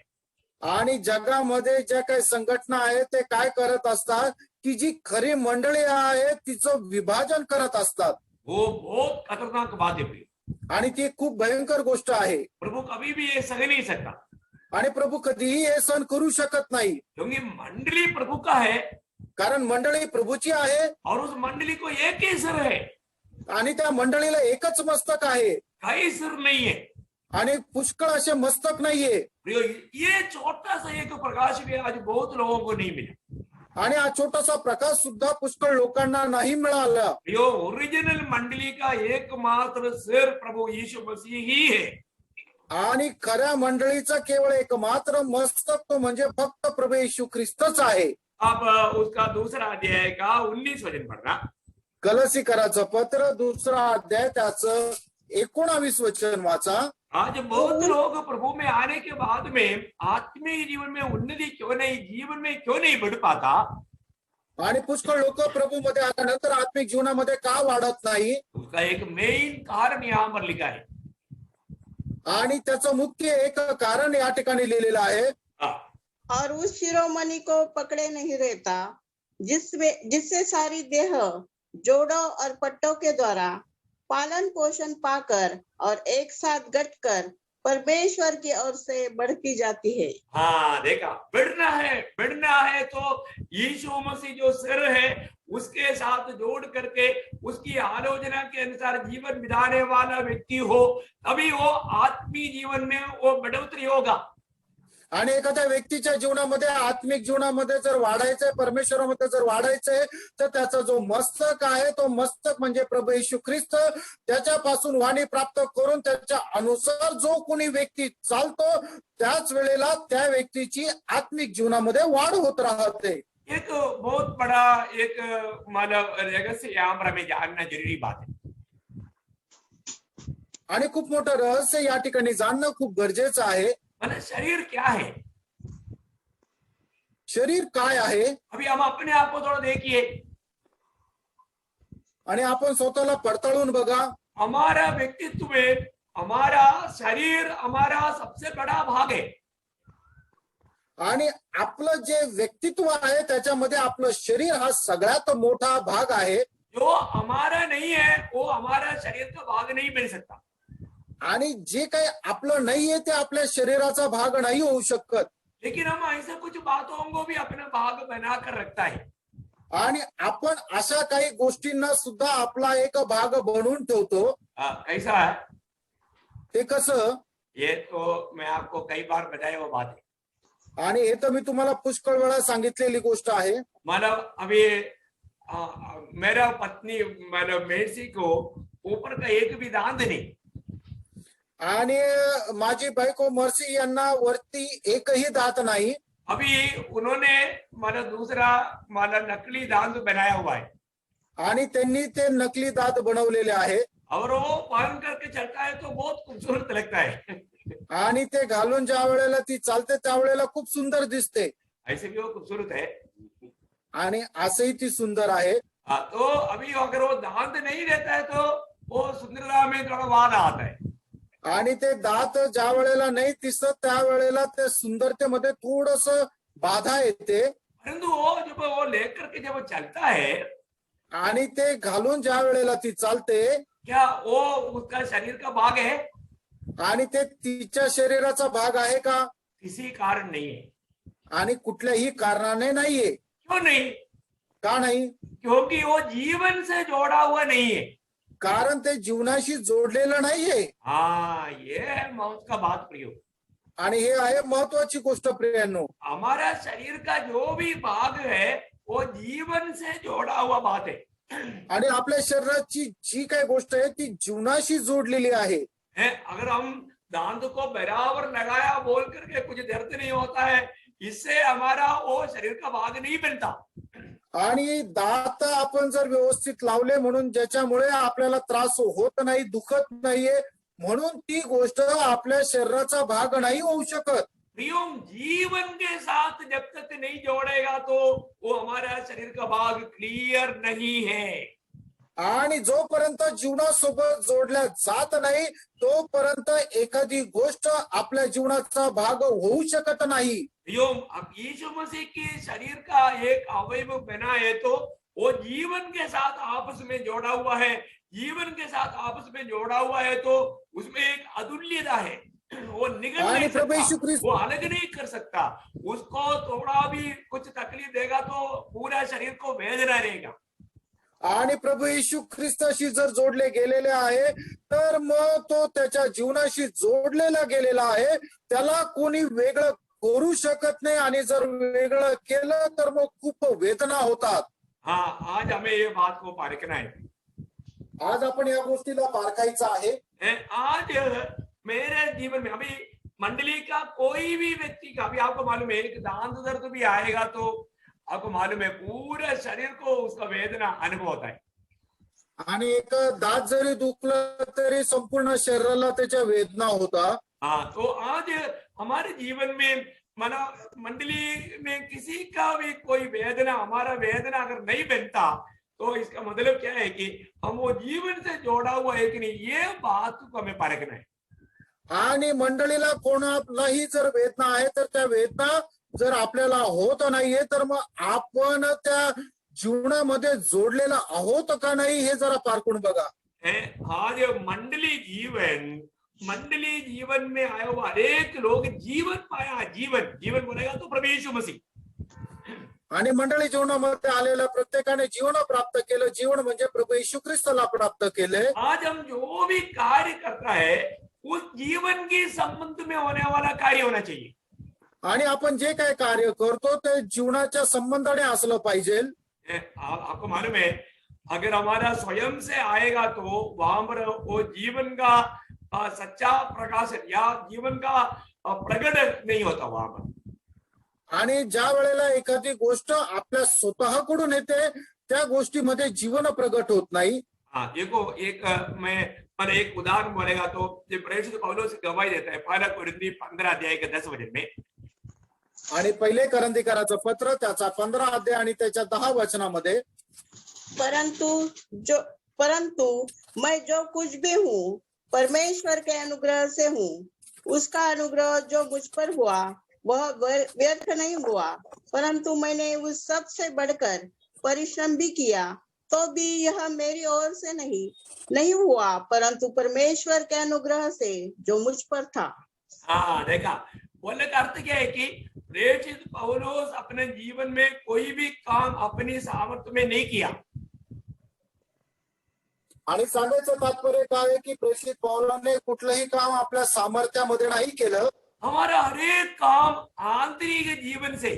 आणि जगामध्ये ज्या काही संघटना आहेत ते काय करत असतात की जी खरी मंडळी आहे तिचं विभाजन करत असतात. वो बहुत खतरनाक बात है प्रिय. आणि ती खूप भयंकर गोष्ट आहे. प्रभु कभी भी ये सह नहीं सकता. आणि प्रभू कधीही हे सहन करू शकत नाही. क्योंकि मंडली प्रभु का है, कारण मंडळी प्रभूची आहे. और उस मंडली को एक ही सिर है, आणि त्या मंडळीला एकच मस्तक आहे, कई सिर नहीं है. आणि पुष्कळ असे मस्तक नाहीये. ये छोटा सा एक प्रकाश भी आज बहुत लोगों को नहीं मिला. आणि हा छोटासा प्रकाश सुद्धा पुष्कळ लोकांना नाही मिळाला. ओरिजिनल मंडली का एकमात्र सिर प्रभु यीशु मसीह ही है. आणि खऱ्या मंडळीचा केवळ एक मात्र मस्तक तो म्हणजे फक्त प्रभू येशू ख्रिस्तच आहे. अब उसका दूसरा अध्याय का 19 वचन पढ़ना. कलसीकराचं पत्र दुसरा अध्याय त्याचं 19 वचन वाचा. आज बहुत लोग प्रभु में आने के बाद में आत्मीय जीवन में उन्नति क्यों नहीं, जीवन में क्यों नहीं बढ़ पाता. आणि पुष्कळ लोक प्रभू मध्ये आल्यानंतर आत्मिक जीवनामध्ये का वाढत नाही, उसका एक मेन कारण यहाँ पर लिखा है. आणि त्याचं मुख्य एक कारण या ठिकाणी लिहिलेलं आहे. और उस शिरोमणि को पकड़े नहीं रहता जिससे सारी देह जोड़ों और पट्टों के द्वारा पालन पोषण पाकर और एक साथ गठकर परमेश्वर की ओर से बढ़ती जाती है. देखा, बढ़ना है तो यीशु मसीह जो सिर है उसके साथ जोड़ करके उसकी आलोचना के अनुसार जीवन बिताने वाला व्यक्ती हो, तभी वो आत्मीय जीवन में वो बढ़ोतरी होगा. आणि एखाद्या व्यक्तीच्या जीवनामध्ये आत्मिक जीवनामध्ये जर वाढायचंय, परमेश्वरामध्ये जर वाढायचंय तर त्याचा जो मस्तक आहे तो मस्तक म्हणजे प्रभू येशू ख्रिस्त, त्याच्यापासून वाणी प्राप्त करून त्याच्या अनुसार जो कोणी व्यक्ती चालतो त्याच वेळेला त्या व्यक्तीची आत्मिक जीवनामध्ये वाढ होत राहते. एक बहुत बड़ा एक मतलब रहस्य यहाँ पर हमें जानना जरूरी बात है. आणि खूप मोठं रहस्य या ठिकाणी जाणणं खूप गरजेचं आहे. मतलब शरीर क्या है? शरीर काय आहे? अभी हम अपने आप को थोड़ा देखिए, आणि आपण स्वतःला पडताळून बघा. हमारा व्यक्तित्व में हमारा शरीर हमारा सबसे बड़ा भाग है. आणि आपलं जे व्यक्तित्व आहे त्याच्यामध्ये आपलं शरीर हा सगळ्यात मोठा भाग आहे. जो हमारा नहीं है वो हमारा शरीर का भाग नहीं बन सकता. आणि जे काही आपलं नाहीये ते आपल्या शरीराचा भाग नाही होऊ शकत. लेकिन हम ऐसे कुछ बातों को भी अपना भाग बनाकर रखता है. आणि आपण अशा काही गोष्टींना सुद्धा आपला एक भाग बनवून ठेवतो. कैसा है? ते कसं? ये तो मैं आपको कई बार बताया वो बात है. आणि हे तर मी तुम्हाला पुष्कळ वेळा सांगितलेली गोष्ट आहे. मतलब अभी मेरा पत्नी मतलब मेर्सी को ऊपर का एक भी दांत नहीं. आणि माझी बायको मर्सी यांना वरती एकही दात नाही. अभी उन्होंने मतलब दूसरा मतलब नकली दांत बनाया हुआ है. आणि त्यांनी ते नकली दात बनवलेले आहे. और वो पहन करके चलता है तो बहुत खूबसूरत लगता है. आणि ते घालून ज्या वेळेला ती चालते त्यावेळेला खूप सुंदर दिसते. ऐसे भी वो खूबसूरत है. आणि असंही ती सुंदर आहे. तो अभी अगर वो दांत नहीं रहता है तो वो सुंदरता में थोड़ा वादा आता है. आणि ते दात ज्या वेळेला नाही दिसत त्यावेळेला ते सुंदरतेमध्ये थोडस बाधा येते. परंतु वो जब वो लेकर के जब चलता है आणि ते घालून ज्या वेळेला ती चालते, क्या वो उसका शरीर का भाग है? आणि ते तिच्या शरीराचा भाग आहे का? किसी कारण नहीं है. आणि कुठल्याही कारणाने नाहीये. क्यों नहीं? का नाही? क्योंकि वो जीवन से जोड़ा हुआ नहीं है. कारण ते जीवनाशी जोडलेलं नाहीये. हाँ, ये है मौत का बात प्रियो. आणि हे आहे महत्वाची गोष्ट प्रियांनो. हमारा शरीर का जो भी भाग है वो जीवन से जोड़ा हुआ बात है. आणि आपल्या शरीराची जी काही गोष्ट आहे ती जीवनाशी जोडलेली आहे. अगर हम दांत को बराबर लगाया बोल करके कुछ दर्द नहीं होता है, इससे हमारा वो शरीर का भाग नहीं बनता. आणि दात आपण जर व्यवस्थित लावले म्हणून ज्याच्यामुळे आपल्याला त्रास होत नाही, दुखत नाहीये, म्हणून ती गोष्ट आपल्या शरीराचा भाग नाही होऊ शकत. प्रियो, जीवन के साथ जब तक नहीं जोड़ेगा तो वो हमारा शरीर का भाग क्लियर नहीं है. आणि जोपर्यंत जीवनासोबत जोडल्या जात नाही तोपर्यंत एखादी गोष्ट आपल्या जीवनाचा भाग होऊ शकत नाही. अब यीशु मसीह के शरीर का एक अवयव बना है तो वो जीवन के साथ आपस में जोड़ा हुआ है. जीवन के साथ आपस में जोड़ा हुआ है तो उसमें एक अतुल्यता है. वो निगल नहीं सकता, वो अलग नहीं कर सकता. उसको थोड़ा भी कुछ तकलीफ देगा तो पूरा शरीर को वेदना रहेगा. आणि प्रभू येशू ख्रिस्ताशी जर जोडले गेलेले आहे तर मग तो त्याच्या जीवनाशी जोडलेला गेलेला आहे. त्याला कोणी वेगळं करू शकत नाही. आणि जर वेगळं केलं तर मग खूप वेदना होतात. हाँ, आज हमें ये बात को पारखना है. आज आपण या गोष्टीला पारखायचं आहे. आज मेरे जीवन में अभी मंडली का कोई भी व्यक्ति का, अभी आपको मालूम है एक दांत दर्द भी आएगा तो आपको मालूम है पूरे शरीर को उसका वेदना अनुभव होता है. आणि एक दात जरी दुखलं तरी संपूर्ण शरीराला त्याच्या वेदना होता. हाँ, तो आज हमारे जीवन में माना मंडली में किसी का भी कोई वेदना, हमारा वेदना अगर नहीं बनता तो इसका मतलब क्या है कि हम वो जीवन से जोड़ा हुआ है कि नहीं, ये बात को हमें पारखना है. आणि मंडळीला कोणालाही जर वेदना आहे तर त्या वेदना जर आपल्याला होत नाहीये तर मग आपण त्या जीवनामध्ये जोडलेला आहोत का नाही हे जरा पारखून बघा. आज मंडली जीवन में आए हुए अनेक लोग जीवन पाया. जीवन बोलेगा तो प्रभु यीशु मसीह. आणि मंडळी जीवनामध्ये आलेल्या प्रत्येकाने जीवन प्राप्त केलं. जीवन म्हणजे प्रभू येशू ख्रिस्ताला प्राप्त केले. आज हम जो भी कार्य करता है उस जीवन के संबंध में होने वाला कार्य होना चाहिए. आणि आपण जे काय कार्य करतो ते जीवनाच्या संबंधाने असलं पाहिजे. आपको मालूम है अगर हमारा स्वयं से आएगा तो वहां पर वो जीवन का सच्चा प्रकाश या जीवन का प्रकट नहीं होता वहां पर. आणि ज्या वेळेला एखादी गोष्ट आपल्या स्वतःकडून येते त्या गोष्टीमध्ये जीवन प्रगट होत नाही. हाँ, देखो एक मैं मैंने एक उदाहरण बोलेगा तो जो प्रेषित पौलुस गवाही देता है पहला कोरिन्थी 15 अध्याय के 10 वचन में, आणि पहिले करंथीकराचं पत्र त्याचा 15 अध्याय आणि त्याच्या 10 वचनामध्ये, परंतु मैं जो कुछ भी हूँ परमेश्वर के अनुग्रह से हूँ, उसका अनुग्रह जो मुझ पर हुआ वह व्यर्थ नहीं हुआ, परंतु मैंने उस सब से बढ़कर परिश्रम भी किया, तो भी यह मेरी ओर से नहीं हुआ, परंतु परमेश्वर के अनुग्रह से जो मुझ पर था। हाँ देखा, बोलने का अर्थ क्या है कि प्रेषित पौलुस अपने जीवन में कोई भी काम अपनी सामर्थ्य में नहीं किया। आणि सांगायचं तात्पर्य काय आहे की प्रेषित पौलाने कुठलंही काम आपल्या सामर्थ्यामध्ये नाही केलं। हमारा हर एक काम आंतरिक जीवन से,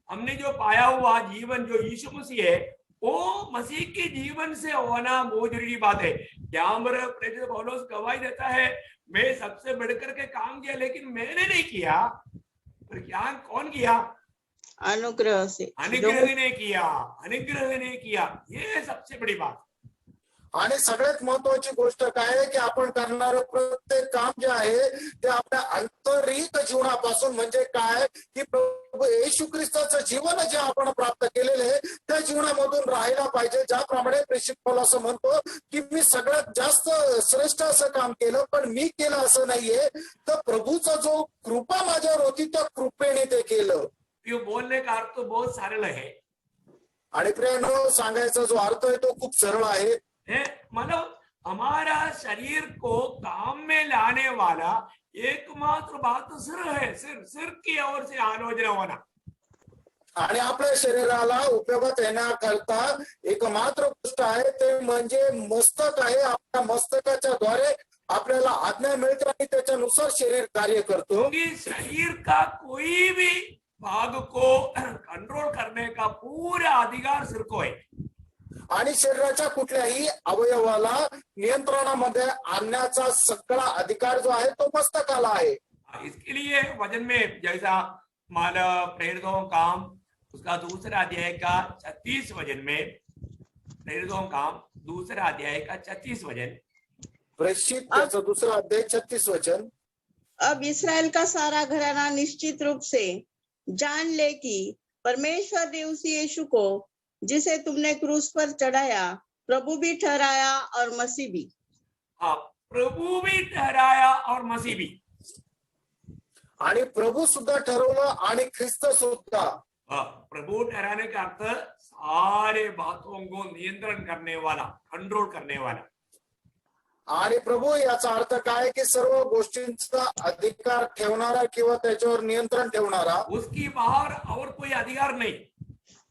हमने जो पाया हुआ जीवन जो यीशु मसीह है वो मसीह के जीवन से होना बहुत जरूरी बात है। यहाँ पर प्रेषित पौलुस गवाही देता है, मैं सबसे बढ़कर के काम किया लेकिन मैंने नहीं किया, पर क्या कौन किया? अनुग्रह से, अनुग्रह ने किया, अनुग्रह ने किया, ये सबसे बड़ी बात। आणि सगळ्यात महत्वाची गोष्ट काय आहे की आपण करणारं प्रत्येक काम जे आहे ते आपल्या आंतरिक जीवनापासून, म्हणजे काय की प्रभू येशू ख्रिस्ताचं जीवन जे आपण प्राप्त केलेले आहे त्या जीवनामधून राहायला पाहिजे। ज्याप्रमाणे प्रेषित पौलुस असं की मी सगळ्यात जास्त श्रेष्ठ असं काम केलं, पण मी केलं असं नाहीये, तर प्रभूचा जो कृपा माझ्यावर होती त्या कृपेने ते केलं। ये बोलने का अर्थ बहुत सरल है आणि प्रियानो सांगायचा जो अर्थ आहे तो खूप सरळ आहे। मतलब हमारा शरीर को काम में लाने वाला एकमात्र बात सिर है, सिर की ओर से आलोचना होना। आणि आपल्या शरीराला उपयोगात येण्याकरता एकमात्र गोष्ट आहे ते म्हणजे मस्तक आहे। आपल्या मस्तकाच्या द्वारे आपल्याला आज्ञा मिळते आणि त्याच्यानुसार शरीर कार्य करतो। शरीर का कोई भी भाग को कंट्रोल करने का पूरा अधिकार सिर को है। आणि शरीराच्या कुठल्याही अवयवाला नियंत्रणामध्ये आणण्याचा सगळा अधिकार जो आहे तो मस्तकाला आहे। इसके लिए वचन में जैसा माला प्रेरितों काम उसका दूसरा अध्याय का 36 वचन में, प्रेरितों काम दूसरा अध्याय का 36 वचन, प्रेषित त्याचा दूसरा अध्याय 36 वचन, अब इस्राएल का सारा घराना निश्चित रूप से जान ले कि परमेश्वर ने उसी यीशु को जिसे तुमने क्रूस पर चढ़ाया प्रभु भी ठहराया और मसीह भी। हाँ, प्रभु भी ठहराया और मसीह भी। आणि प्रभु सुद्धा ठरवलं आणि ख्रिस्त सुद्धा। प्रभु ठहराने का अर्थ सारे बातों को नियंत्रण करने वाला, कंट्रोल करने वाला। आणि प्रभू याचा अर्थ काय की सर्व गोष्टींचा अधिकार ठेवणारा किंवा त्याच्यावर नियंत्रण ठेवणारा, उसकी बाहर और कोई अधिकार नहीं,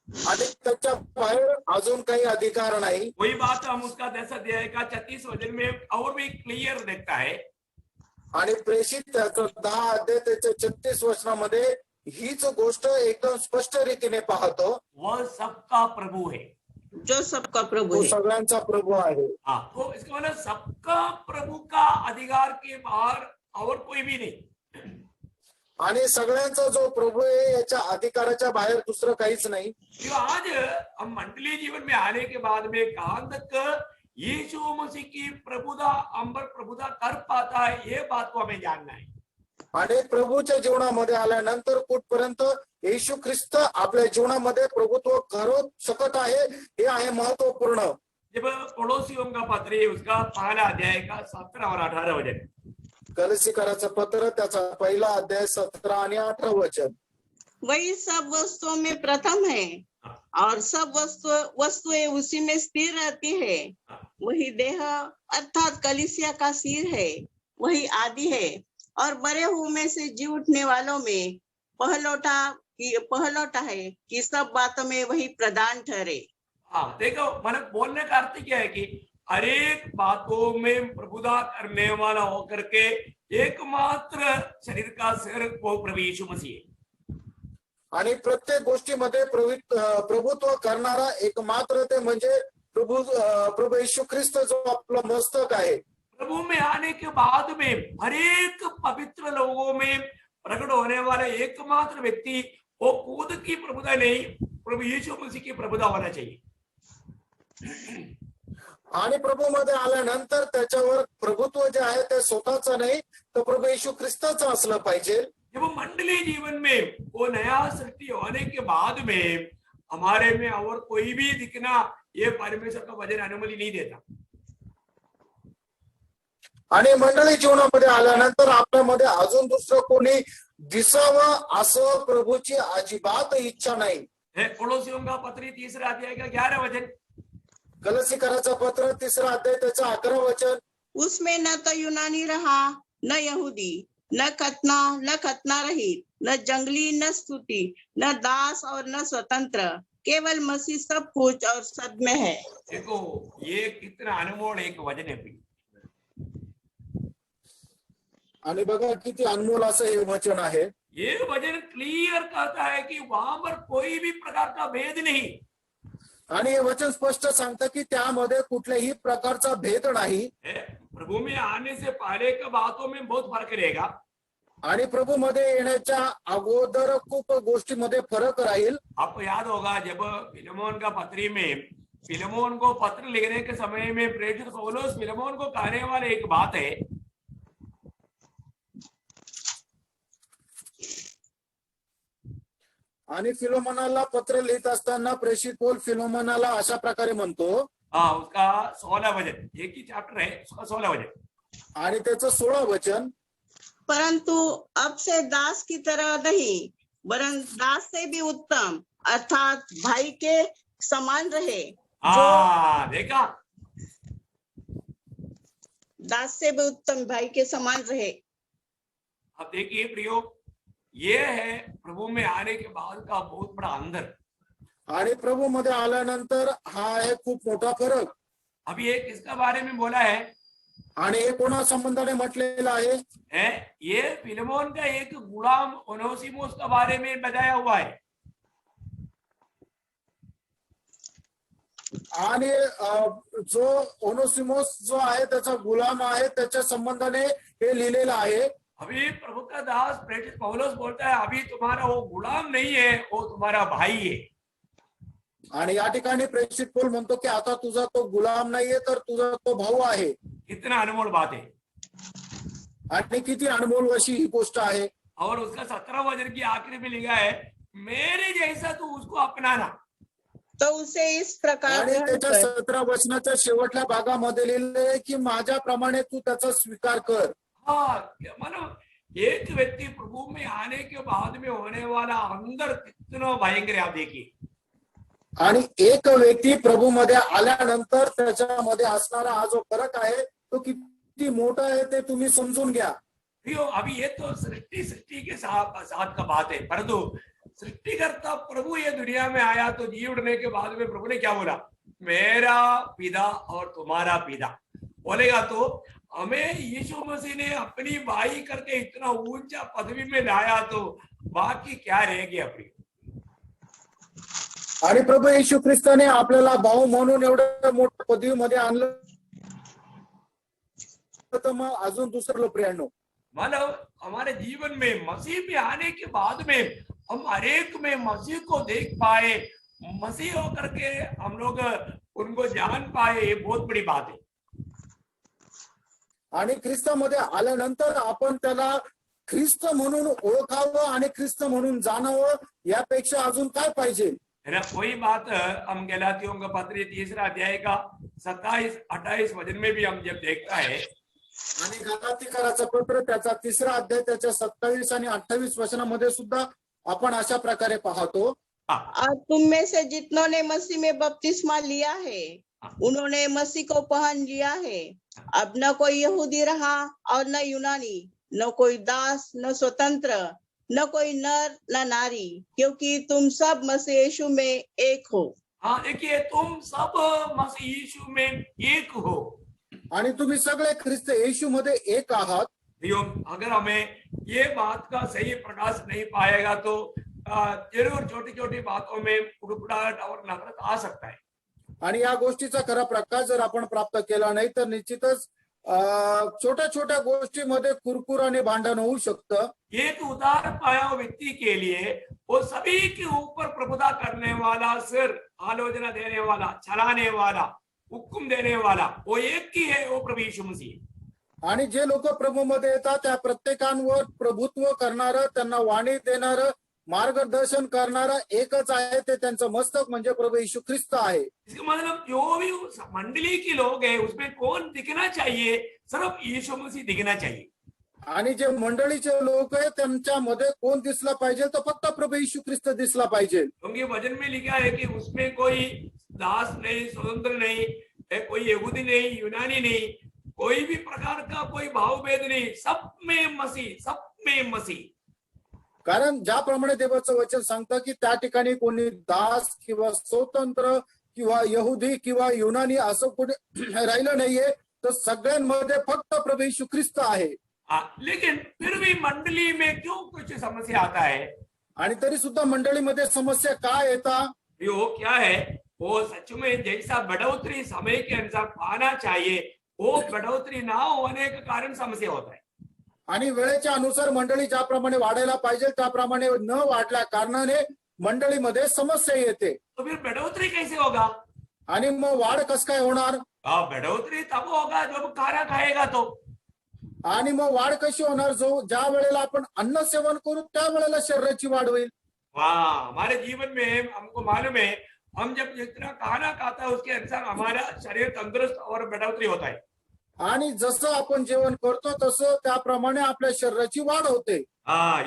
आणि त्याच्या बाहेर अजून काही अधिकार नाही। वही बात हम उसका 10 अध्याय का 36 वचन में और भी क्लियर देखता है। आणि प्रेषित त्याचं 10 अध्याय त्याच्या 36 वचनामध्ये हीच गोष्ट एकदम स्पष्ट रीतीने पाहतो। वह सबका प्रभु है, जो सबका प्रभु तो है, सगळ्यांचा प्रभू आहे। हाँ, तो इसका मतलब सबका प्रभु का अधिकार के बाहर और कोई भी नहीं। आणि सगळ्यांचा जो प्रभु आहे याच्या अधिकाराच्या बाहेर दुसरं काहीच नाही। जो आज हम मंडलीय जीवन में आने के बाद में कहां तक यीशु मसीह की प्रभुता, अंबर प्रभुता कर पाता है, ये बात को हमें जानना है। आणि प्रभूच्या जीवनामध्ये आल्यानंतर कुठपर्यंत येशू ख्रिस्त आपल्या जीवनामध्ये प्रभुत्व करू शकत आहे हे आहे महत्वपूर्ण। जब पड़ोसियों का पत्र है उसका पहला अध्याय का 17 और 18 वचन, कलसीकराचं पत्र त्याचा पहिला अध्याय 17 आणि 18 वचन, वही सब वस्तुओं में प्रथम है और सब वस्तुएं उसी में स्थिर रहती है। वही देह अर्थात कलीसिया का सिर है, वही आदि है और मरे हुए में से जी उठने वालों में पहलौठा है कि सब बातों में वही प्रधान ठहरे। हाँ देखो, मैंने बोलने का अर्थ क्या है कि अनेक बातों में प्रभुता करने वाला होकर के एकमात्र शरीर का सिर वो प्रभु यीशु मसीह है। आणि प्रत्येक गोष्टीमध्ये प्रभुत्व करणारा एकमात्र ते म्हणजे प्रभू येशू ख्रिस्त जो आपलं मस्तक आहे। प्रभु में आने के बाद में हरेक पवित्र लोगों में प्रकट होने वाला एकमात्र व्यक्ति वो खुद की प्रभुता नहीं, प्रभु यीशु मसीह की प्रभुता होना चाहिए। आणि प्रभूमध्ये आल्यानंतर त्याच्यावर प्रभुत्व जे आहे ते स्वतःचं नाही तर प्रभू येशू ख्रिस्ताचं असलं पाहिजे. जब वो मंडली जीवन में वो नया सृष्टि होने के बाद में हमारे में और कोई भी दिखना ये परमेश्वर का वचन अनुमति नहीं देता. आणि मंडळी जीवनामध्ये आल्यानंतर आपल्यामध्ये अजून दुसरं कोणी दिसावं असं प्रभूची अजिबात इच्छा नाही. कोलोसियों का पत्री 3 अध्याय का 11 वचन. कलसीकराचं पत्र 3 अध्याय त्याचं 11 वचन. उसमें न तो यूनानी रहा न यहूदी न खतना रहित न जंगली न स्तुति न दास और न स्वतंत्र केवल मसीह सब कुछ और सब में है. देखो ये कितना अनमोल एक वचन है. आणि बघा किती अनमोल असं हे वचन आहे. ये वचन क्लियर करता है कि वहां पर कोई भी प्रकार का भेद नहीं. आणि हे वचन स्पष्ट सांगतं की त्यामध्ये कुठल्याही प्रकारचा भेद नाही. प्रभु में आने से पहले के बातों में बहुत फर्क रहेगा. आणि प्रभु मध्ये येण्याच्या अगोदर खूप गोष्टीमध्ये फरक राहील. आपको याद होगा जब फिलेमोन का पत्री में फिलेमोन को पत्र लिखने के समय में प्रेरित पौलुस फिलेमोन को कहने वाले एक बात है. आणि फिलोमोनाला पत्र लिहित असताना प्रेषित पौल फिलोमोनाला अशा प्रकारे म्हणतो. उसका 16 वचन, एक ही चैप्टर है, उसका 16 वचन. आणि त्याचं 16 वचन. परंतु अब से दास की तरह नहीं वरन दास से भी उत्तम अर्थात भाई के समान रहे. देखा, दास से भी उत्तम भाई के समान रहे. अब देखिए प्रियो, ये है प्रभु में आने के बाद का बहुत बड़ा अंदर. आणि प्रभु मध्ये आल्यानंतर हा आहे खूप मोठा फरक. अभी ये किसका बारे में बोला है? आणि हे कोणा संबंधाने म्हटलेलं आहे? ये फिलेमोन का एक गुलाम ओनेसिमुस का बारे में बताया हुआ है. आणि जो ओनेसिमुस जो आहे त्याचा गुलाम आहे त्याच्या संबंधाने हे लिहिलेलं आहे. अभी प्रभु का दास प्रेरित पौलुस बोलता है अभी तुम्हारा वो गुलाम नहीं है, वो तुम्हारा भाई है. आणि या ठिकाणी प्रेषित पौल म्हणतो की आता तुझा तो गुलाम नाहीये तर तुझा तो भाऊ आहे. कितना अनमोल बात है. आणि किती अनमोल अशी ही गोष्ट आहे. और उसका 17 वचन की आखिरी में लिखा है मेरे जैसा तू उसको अपनाना. तो उसे इस प्रकार आणि त्याच्या 17 वचनाच्या शेवटल्या भागामध्ये लिहिलेलं की माझ्याप्रमाणे तू त्याचा स्वीकार कर. मतलब एक व्यक्ति प्रभु में आने के बाद में होने वाला अंदर कितना भयंकर है. आप देखिए, आणि एक व्यक्ती प्रभू मध्ये आल्यानंतर त्याच्यामध्ये असणारा हा जो फरक आहे तो किती मोठा आहे ते तुम्ही समजून घ्या. अभी ये तो सृष्टि के साथ का बात है, परंतु सृष्टिकर्ता प्रभु ये दुनिया में आया तो जी उठने के बाद में प्रभु ने क्या बोला? मेरा पिता और तुम्हारा पिता. बोलेगा तो हमें यीशु मसीह ने अपनी भाई करके इतना ऊंचा पदवी में लाया तो बाकी क्या रहेगी अपनी. आणि प्रभू येशू ख्रिस्ताने आपल्याला भाऊ म्हणून एवढं मोठ्या पदवीमध्ये आणलं तर मग अजून दुसरं प्रियांनो, मतलब हमारे जीवन में मसीह में आने के बाद में हम हर एक में मसीह को देख पाए, मसीह होकर के हम लोग उनको जान पाए, ये बहुत बड़ी बात है. आणि ख्रिस्तामध्ये आल्यानंतर आपण त्याला ख्रिस्त म्हणून ओळखावं आणि ख्रिस्त म्हणून जाणावं यापेक्षा अजून काय पाहिजे. वही बात हम गलातियों का पत्र 3 अध्याय का 27-28 वचन में भी हम जब देखता है. आणि गलातीकराचं पत्र त्याचा 3 अध्याय त्याच्या 27 आणि 28 वचनामध्ये सुद्धा आपण अशा प्रकारे पाहतो. तुम में से जितनों ने मसीह में बपतिस्मा लिया है उन्होंने मसीह को पहन लिया है. अब न कोई यहूदी रहा और न यूनानी, न कोई दास न स्वतंत्र, न कोई नर न नारी, क्योंकि तुम सब मसीह यीशु में एक हो. देखिए, तुम सब मसीह यीशु में एक हो. आणि तुम्ही सगळे ख्रिस्त येशू मध्ये एक आहात. अगर हमें ये बात का सही प्रकाश नहीं पाएगा तो जरूर छोटी छोटी बातों में उड़पड़ाहट और नफरत आ सकता है. आणि या गोष्टीचा खरा प्रकाश जर आपण प्राप्त केला नाही तर निश्चितच छोट्या छोट्या गोष्टीमध्ये कुरकुर आणि भांडण होऊ शकतं. एक उदार पाया व्यक्ति के लिए वो सभी के ऊपर प्रभुता करने वाला, सिर आलोचना देने वाला, चलाने वाला, हुक्म देने वाला वो एक ही है, वो प्रभु यीशु मसीह। आणि जे लोक प्रभूमध्ये येतात त्या प्रत्येकांवर प्रभुत्व करणारं, त्यांना वाणी देणारं, मार्गदर्शन करणारा एकच आहे, ते त्यांचं मस्तक म्हणजे प्रभू येशू ख्रिस्त आहे। इसका मतलब जो भी उस मंडली के लोग हैं उसमें कौन दिखना चाहिए? सिर्फ यीशु मसीह दिखना चाहिए। आणि जे मंडळीचे लोक आहेत त्यांच्यामध्ये कोण दिसला पाहिजे? तर फक्त प्रभू येशू ख्रिस्त दिसला पाहिजे। क्योंकि वचन में लिखा है कि उसमें कोई दास नहीं, स्वतंत्र नहीं, कोई यहूदी नहीं, यूनानी नहीं, कोई भी प्रकार का कोई भावभेद नहीं, सब में मसीह, सब में मसीह। कारण ज्याप्रमाणे देवाचं वचन सांगतं की त्या ठिकाणी कोणी दास किंवा स्वतंत्र किंवा यहुदी किंवा युनानी असं कोणी राहिलं नाहीये, तर सगळ्यांमध्ये फक्त प्रभू येशू ख्रिस्त आहे। लेकिन फिर भी मंडली में क्यों कुछ समस्या आता है? आणि तरी सुद्धा मंडळीमध्ये समस्या काय येतात? वो क्या है? वो सच में जैसा बढ़ोतरी समय के अनुसार पाना चाहिए, वो बढ़ोतरी ना होने के कारण समस्या होता है। आणि वेळेच्या अनुसार मंडळी ज्याप्रमाणे वाढायला पाहिजे त्याप्रमाणे न वाढल्या कारणाने मंडळीमध्ये समस्या येते। तो फिर बढ़ोतरी कैसे होगा? आणि मग वाढ कस काय होणार? बढ़ोतरी तब होगा जब खाना खाएगा तो। आणि मग वाढ कशी होणार? जो ज्या वेळेला आपण अन्न सेवन करू त्या वेळेला शरीराची वाढ होईल। वाह, हमारे जीवन में हमको मालूम है, हम जब जितना खाना खाता है उसके अनुसार हमारा शरीर तंदुरुस्त और बढ़ोतरी होता है। आणि जसं आपण जेवण करतो तसं त्याप्रमाणे आपल्या शरीराची वाढ होते।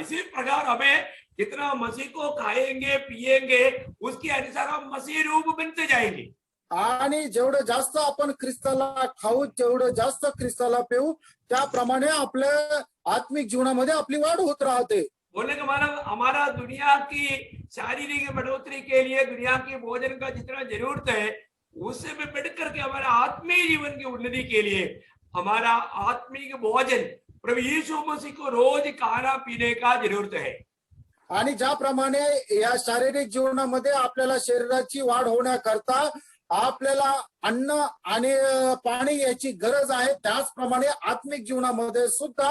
इसी प्रकार हमें जितना मसीह को खाएंगे पिएंगे उसके अनुसार हम मसीह रूप बनते जाएंगे। आणि जेवढं जास्त आपण ख्रिस्ताला खाऊ, जेवढं जास्त ख्रिस्ताला पिऊ, त्याप्रमाणे आपल्या आत्मिक जीवनामध्ये आपली वाढ होत राहते। बोलने का मतलब हमारा दुनिया की शारीरिक बढ़ोतरी के लिए दुनिया के भोजन का जितना जरूरत है, उससे भी बढ़ करके हमारा आत्मीय जीवन की उन्नति के लिए हमारा आत्मिक भोजन प्रभु यीशु मसीह को रोज खाना पीने का जरूरत है। आणि ज्याप्रमाणे या शारीरिक जीवनामध्ये आपल्याला शरीराची वाढ होण्याकरता आपल्याला अन्न आणि पाणी याची गरज आहे, त्याचप्रमाणे आत्मिक जीवनामध्ये सुद्धा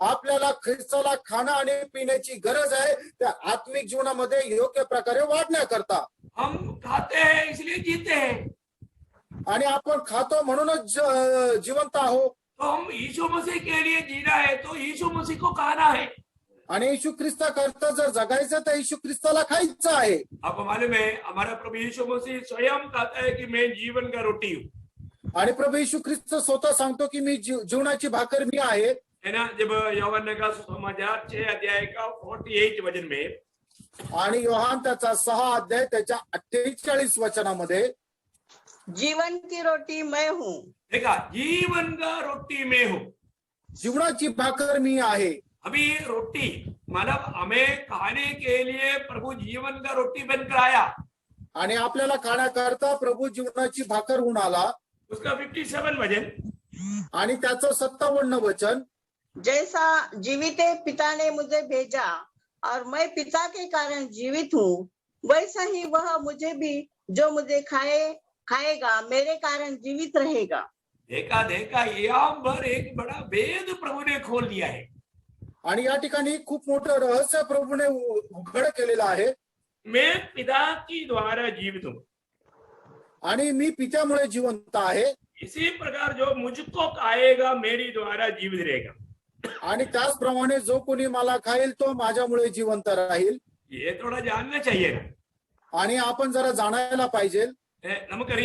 आपल्याला ख्रिस्ताला खाणं आणि पिण्याची गरज आहे, त्या आत्मिक जीवनामध्ये योग्य प्रकारे वाढण्याकरता। हम खाते हैं इसलिए जीते हैं, आणि आपण खातो म्हणूनच जिवंत आहोत। तो हम यीशु मसीह के लिए जीना है तो यीशु मसीह को खाना है। आणि येशू ख्रिस्ता करता जर जगायचं तर येशू ख्रिस्ताला खायचं आहे। आपको मालूम है हमारा प्रभु यीशु मसीह स्वयं कहता है कि मैं जीवन का रोटी हूँ। आणि प्रभू येशू ख्रिस्त स्वतः सांगतो की मी जीवनाची भाकर मी आहे, है ना। जब यूहन्ना का सुसमाचार 6 अध्याय का 48 वचन में, आणि योहान त्याचा 6 अध्याय त्याच्या 48 वचनामध्ये जीवन की रोटी मैं हूँ। देखा, जीवन का रोटी मैं हूँ, जीवनाची भाकर मी आहे। अभी रोटी मतलब हमें खाने के लिए प्रभु जीवन का रोटी बनकर आया, आणि आपल्याला खाण्याकरता प्रभू जीवनाची भाकर होऊन आला। उसका 57 वचन आणि त्याचं 57 वचन, जैसा जीवित पिता ने मुझे भेजा और मैं पिता के कारण जीवित हूँ, वैसा ही वह मुझे भी जो मुझे खाएगा मेरे कारण जीवित रहेगा। देखा यहाँ पर एक बड़ा भेद प्रभु ने खोल दिया है। आणि या ठिकाणी खूप मोठं रहस्य प्रभूने उघड केलेलं आहे। मैं पिता की द्वारा जीवित हूँ आणि मी पित्यामुळे जिवंत आहे, इसी प्रकार जो मुझको खाएगा मेरी द्वारा जीवित रहेगा। आणि त्याचप्रमाणे जो कोणी मला खाईल तो माझ्यामुळे जिवंत राहील। ये थोड़ा जानना चाहिए ना। आणि आपण जरा जाणायला पाहिजे। नमस्कार,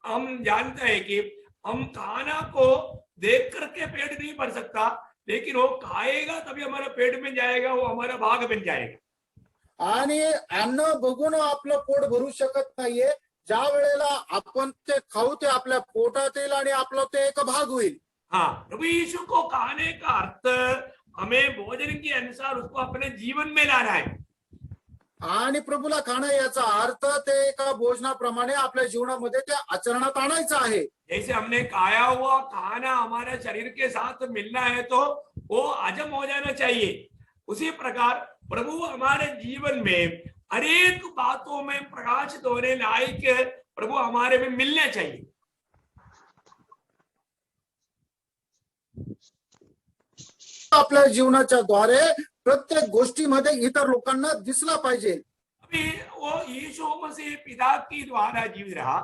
हम जानते हैं कि हम खाना को देख करके पेट नहीं भर सकता, लेकिन वो खाएगा तभी हमारा पेट में जाएगा, वो हमारा भाग बन जाएगा। आणि अन्न बघून आपलं पोट भरू शकत नाहीये, ज्या वेळेला आपण ते खाऊ ते आपल्या पोटात येईल आणि आपलं ते एक भाग होईल। हाँ, प्रभु यीशु को खाने का अर्थ हमें भोजन के अनुसार उसको अपने जीवन में लाना है। आणि प्रभूला खाणं याचा अर्थ ते एका भोजनाप्रमाणे आपल्या जीवनामध्ये ते आचरणात आणायचं आहे। जैसे हमने खाया हुआ खाना हमारे शरीर के साथ मिलना है तो वो हजम हो जाना चाहिए, उसी प्रकार प्रभु हमारे जीवन में अनेक बातों में प्रकाशित होने लायक प्रभु हमारे में मिलना चाहिए। आपल्या जीवनाच्या द्वारे प्रत्येक गोष्टीमध्ये इतर लोकांना दिसला पाहिजे। अभी वो यीशु मसीह पिता की द्वारा जीवित रहा,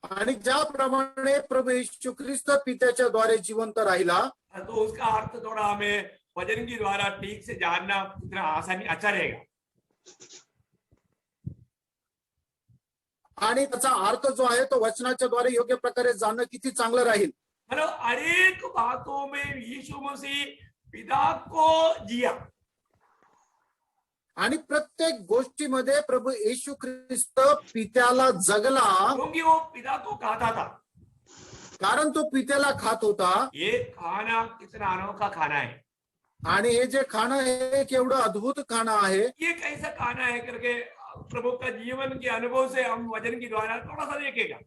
आणि ज्याप्रमाणे प्रभू येशू ख्रिस्त पित्याच्या द्वारे जिवंत राहिला, तो उसका अर्थ थोड़ा हमें वचन के द्वारा ठीक से जानना इतना आसानी अच्छा रहेगा। आणि त्याचा अर्थ जो आहे तो वचनाच्या द्वारे योग्य प्रकारे जाणणं किती चांगलं राहील। मतलब अनेक बातों में यीशु मसीह पिता को जिया, आणि प्रत्येक गोष्टीमध्ये प्रभू येशू ख्रिस्त पित्याला जगला, क्योंकि वो पिता को खाता था। कारण तो पित्याला खात होता। ये खाना कितना अनोखा खाना है, आणि हे जे खाणं आहे केवढं अद्भुत खाणं आहे। ये कैसा खाना है करके प्रभु का जीवन के अनुभव से हम वचन के द्वारा थोड़ा सा देखेगा।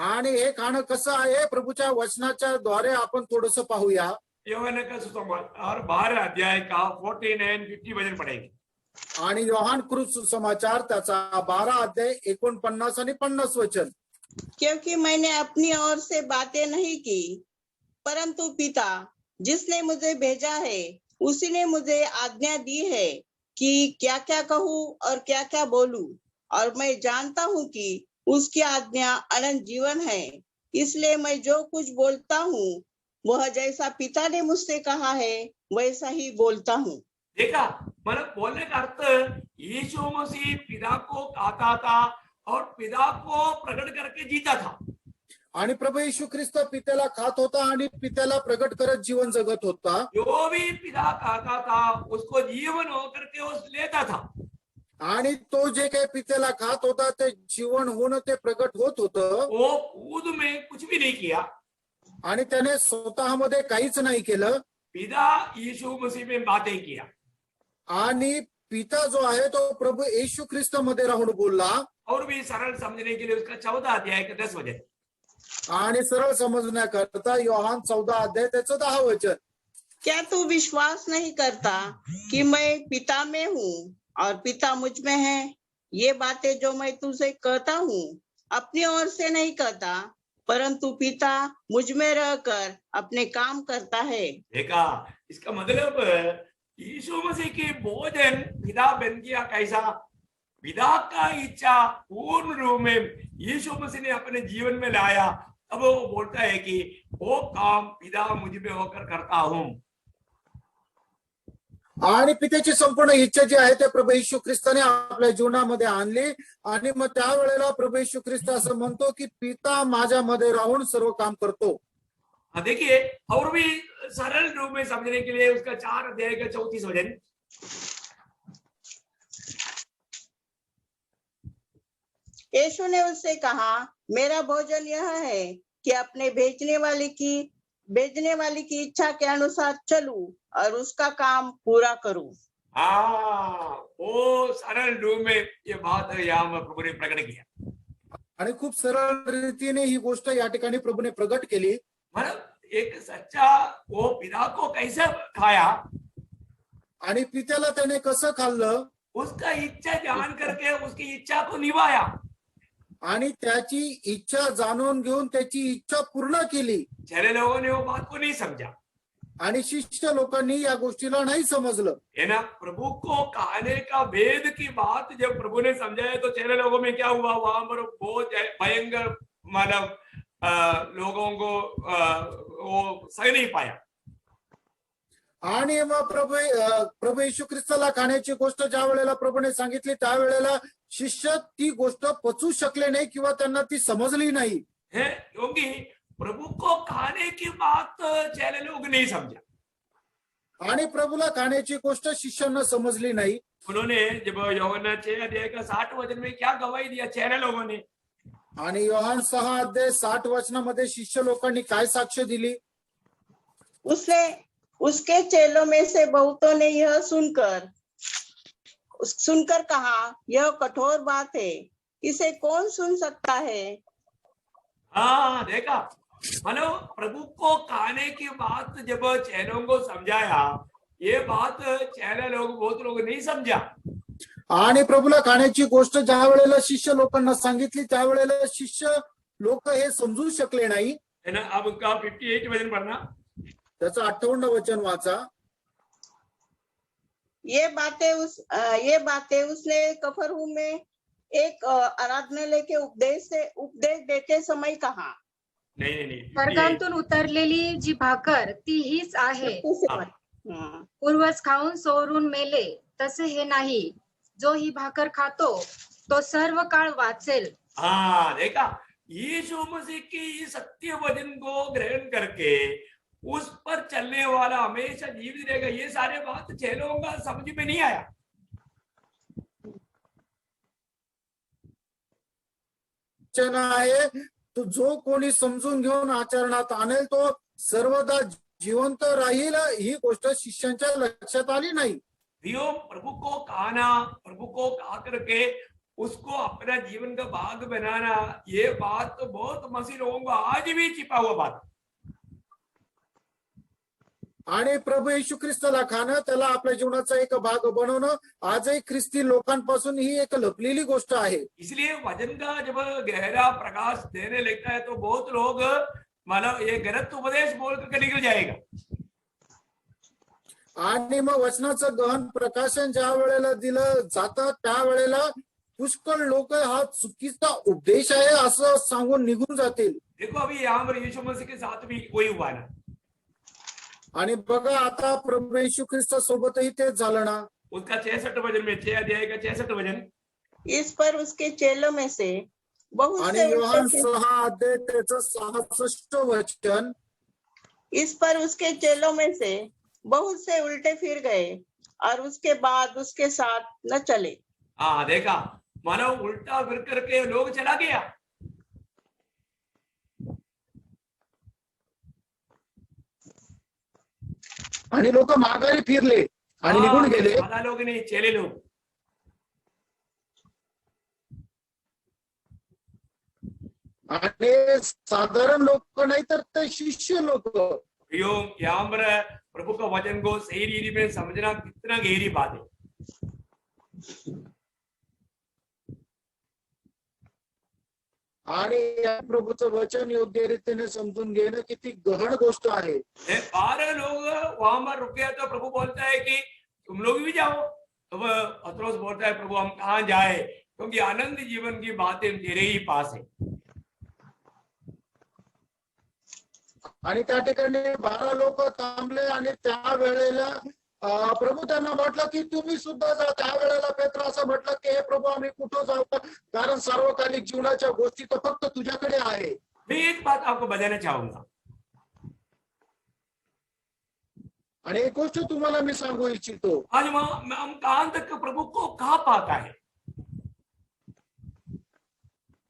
आणि हे खाणं कसं आहे प्रभूच्या वचनाच्या द्वारे आपण थोडंसं पाहूया। यूहन्ना का सुसमाचार 12 अध्याय का 14 and 50 वचन पढ़ेंगे। आणि योहान कृत सुसमाचार त्याचा 12 अध्याय 49 आणि 50 वचन। क्योंकि मैंने अपनी ओर से बातें नहीं की, परंतु पिता जिसने मुझे भेजा है उसी ने मुझे आज्ञा दी है कि क्या क्या कहूँ और क्या क्या बोलूं, और मैं जानता हूँ कि उसकी आज्ञा अनंत जीवन है। इसलिए मैं जो कुछ बोलता हूँ वह जैसा पिता ने मुझसे कहा है वैसा ही बोलता हूँ। देखा, मतलब बोलने का अर्थ यीशु मसीह पिता को खाता था और पिता को प्रकट करके जीता था। आणि प्रभू येशू ख्रिस्त पित्याला खात होता आणि पित्याला प्रगट करत जीवन जगत होता। जो भी पिता खाता था उसको जीवन होकर के उस लेता था, आणि तो जे काही पित्याला खात होता ते जीवन होऊन ते प्रगट होत होतं। वो खुद में कुछ भी नहीं किया, आणि त्याने स्वतःमध्ये काहीच नाही केलं। पिता यीशु मसीह में बातें किया, आणि पिता जो आहे तो प्रभू येशू ख्रिस्त मध्ये राहून बोलला। और भी सरल समझने के लिए उसका 14 अध्याय का 10 वचन। आणि सरळ समजण्याकरता योहान 14 अध्याय त्याचं 10 वचन। क्या तू विश्वास नहीं करता कि मैं पिता में हूँ और पिता मुझ में है? ये बातें जो मैं तुझे कहता हूँ अपनी ओर से नहीं कहता, परंतु पिता मुझ में रहकर अपने काम करता है। देखा, इसका मतलब यीशु मसीह की भोजन पिता बन गया। कैसा? पिता का इच्छा पूर्ण रूप में यीशु मसीह ने अपने जीवन में लाया। अब वो बोलता है कि वो काम पिता मुझ में होकर करता हूं। आणि पित्याची संपूर्ण इच्छा जी आहे ते प्रभू येशू ख्रिस्ताने आपल्या जीवनामध्ये आणली। आणि मग त्यावेळेला प्रभू येशू ख्रिस्त असं म्हणतो की पिता माझ्यामध्ये राहून सर्व काम करतो। देखिए, और भी सरल रूप में समझने के लिए उसका 4 अध्याय का 34 वचन। यीशु ने उससे कहा, मेरा भोजन यह है कि अपने भेजने वाले की इच्छा के अनुसार चलूं और उसका काम पूरा करूं। वो सरल रूप में ये बात यहाँ प्रभु ने प्रकट किया। आणि खूप सरळ रीतीने ही गोष्ट या ठिकाणी प्रभूने प्रगट केली। मतलब एक सच्चा वो पिता को कैसे खाया, आणि पित्याला त्याने कसं खाल्लं, उसका इच्छा जान करके उसकी इच्छा को निभाया, आणि त्याची इच्छा जाणून घेऊन त्याची इच्छा पूर्ण केली। चेले लोगों ने वो बात को नहीं समझा, आणि शिष्य लोकांनी या गोष्टीला नाही समजलं। है ना। प्रभु को खाने का भेद की बात जब प्रभु ने समझाया तो चेले लोगों में क्या हुआ, वहां पर बहुत भयंकर मतलब लोगों को वो सह नहीं पाया। आणि मग प्रभू येशू ख्रिस्ताला खाण्याची गोष्ट ज्या वेळेला प्रभूने सांगितली त्यावेळेला शिष्य ती गोष्ट पचू शकले नाही किंवा त्यांना ती समजली नाही। है, क्योंकि प्रभु को खाने की बात चेले लोग नहीं समझा, आणि प्रभूला खाण्याची गोष्ट शिष्यांना समजली नाही। उन्होंने जब यूहन्ना 6 अध्याय का 60 वचन में क्या गवाही दिया चेले लोगों ने, आणि योहान 6 अध्याय 60 वचनामध्ये शिष्य लोकांनी काय साक्ष दिली, उसके चेलों में से बहुतों ने यह सुनकर कहा, यह कठोर बात है, इसे कौन सुन सकता है। हाँ, देखा, मतलब प्रभु को खाने की बात जब चेलों को समझाया, ये बात चेले लोग बहुत लोग नहीं समझा। आणि प्रभूला खाण्याची गोष्ट ज्या वेळेला शिष्य लोकांना सांगितली त्यावेळेला शिष्य लोक हे समजू शकले नाही। है ना। अब उनका 58 वचन पढ़ना, त्याचं 58 वचन वाचा। ये बातें उसने कफरनहूम में एक आराधनालय के उपदेश देते समय कहा? नहीं स्वर्गातून उतरलेली जी भाकर ती हीच आहे. पूर्वज खाऊन सोडून मेले तसे हे नाही. जो ही भाकर खातो तो सर्व काळ वाचेल. हाँ, देखा, यीशु मसीह की सत्य वचन को ग्रहण करके उस पर चलने वाला हमेशा जीवित रहेगा. ये सारे बात चेलों का समझ में नहीं आया. वचन आहे तो जो कोणी समजून घेऊन आचरणात आणेल तो सर्वदा जिवंत राहील. ही गोष्ट शिष्यांच्या लक्षात आली नाही. प्रभु को खाना, प्रभु को खा करके उसको अपना जीवन का भाग बनाना, ये बात तो बहुत मसीह लोगों को आज भी छिपा हुआ बात. आणि प्रभू येशू ख्रिस्ताला खाणं, त्याला आपल्या जीवनाचा एक भाग बनवणं आजही ख्रिस्ती लोकांपासून ही एक लपलेली गोष्ट आहे. इसलिए वचन का जब गहरा प्रकाश देने लगता है तो बहुत लोग मतलब ये गलत उपदेश बोल करके निकल जाएगा. आणि मग वचनाचं गहन प्रकाशन ज्या वेळेला दिलं जातं त्यावेळेला पुष्कळ लोक हा चुकीचा उपदेश आहे असं सांगून निघून जातील. देखो अभी यहाँ पर यीशु मसीह के साथ भी वही हुआ ना. आणि बघा आता प्रभू येशू ख्रिस्ता सोबतही तेच झालं ना. उसका 66 वचन में 6 अध्याय का 66 वचन. इस पर उसके चेलों में से बहुत आणि से योहान 6 अध्याय त्याचं 66 वचन. इस पर उसके चेलों में से बहुत से उल्टे फिर गए और उसके बाद उसके साथ न चले. हाँ, देखा, मानो उल्टा फिर करके लोग चला गया. आणि लोक माघारी फिरले आणि निघून गेले. साधा लोग नहीं, चेले लोग. आणि साधारण लोक नाही तर ते शिष्य लोक. यहाँ पर प्रभु का वचन को सही रीति में समझना कितना गहरी बात है. आणि या प्रभूचं वचन योग्य रीतीने समजून घेणं किती गहन गोष्ट आहे. 12 लोग वहां पर रुके तो प्रभु बोलता है कि तुम लोग भी जाओ. तो पतरस बोलता है प्रभु हम कहाँ जाए, क्योंकि आनंद जीवन की बातें तेरे ही पास है. आणि त्या ठिकाणी 12 लोक थांबले आणि त्या वेळेला प्रभू त्यांना म्हटलं की तुम्ही सुद्धा जा. त्यावेळेला पेत्र असं म्हटलं की हे प्रभू आम्ही कुठं जाऊ, कारण सार्वकालिक जीवनाच्या गोष्टी तर फक्त तुझ्याकडे आहे. मैं एक बात आपको बताना चाहूंगा. आणि एक गोष्ट तुम्हाला मी सांगू इच्छितो. आज हम कहां तक प्रभु को कहा पाता है.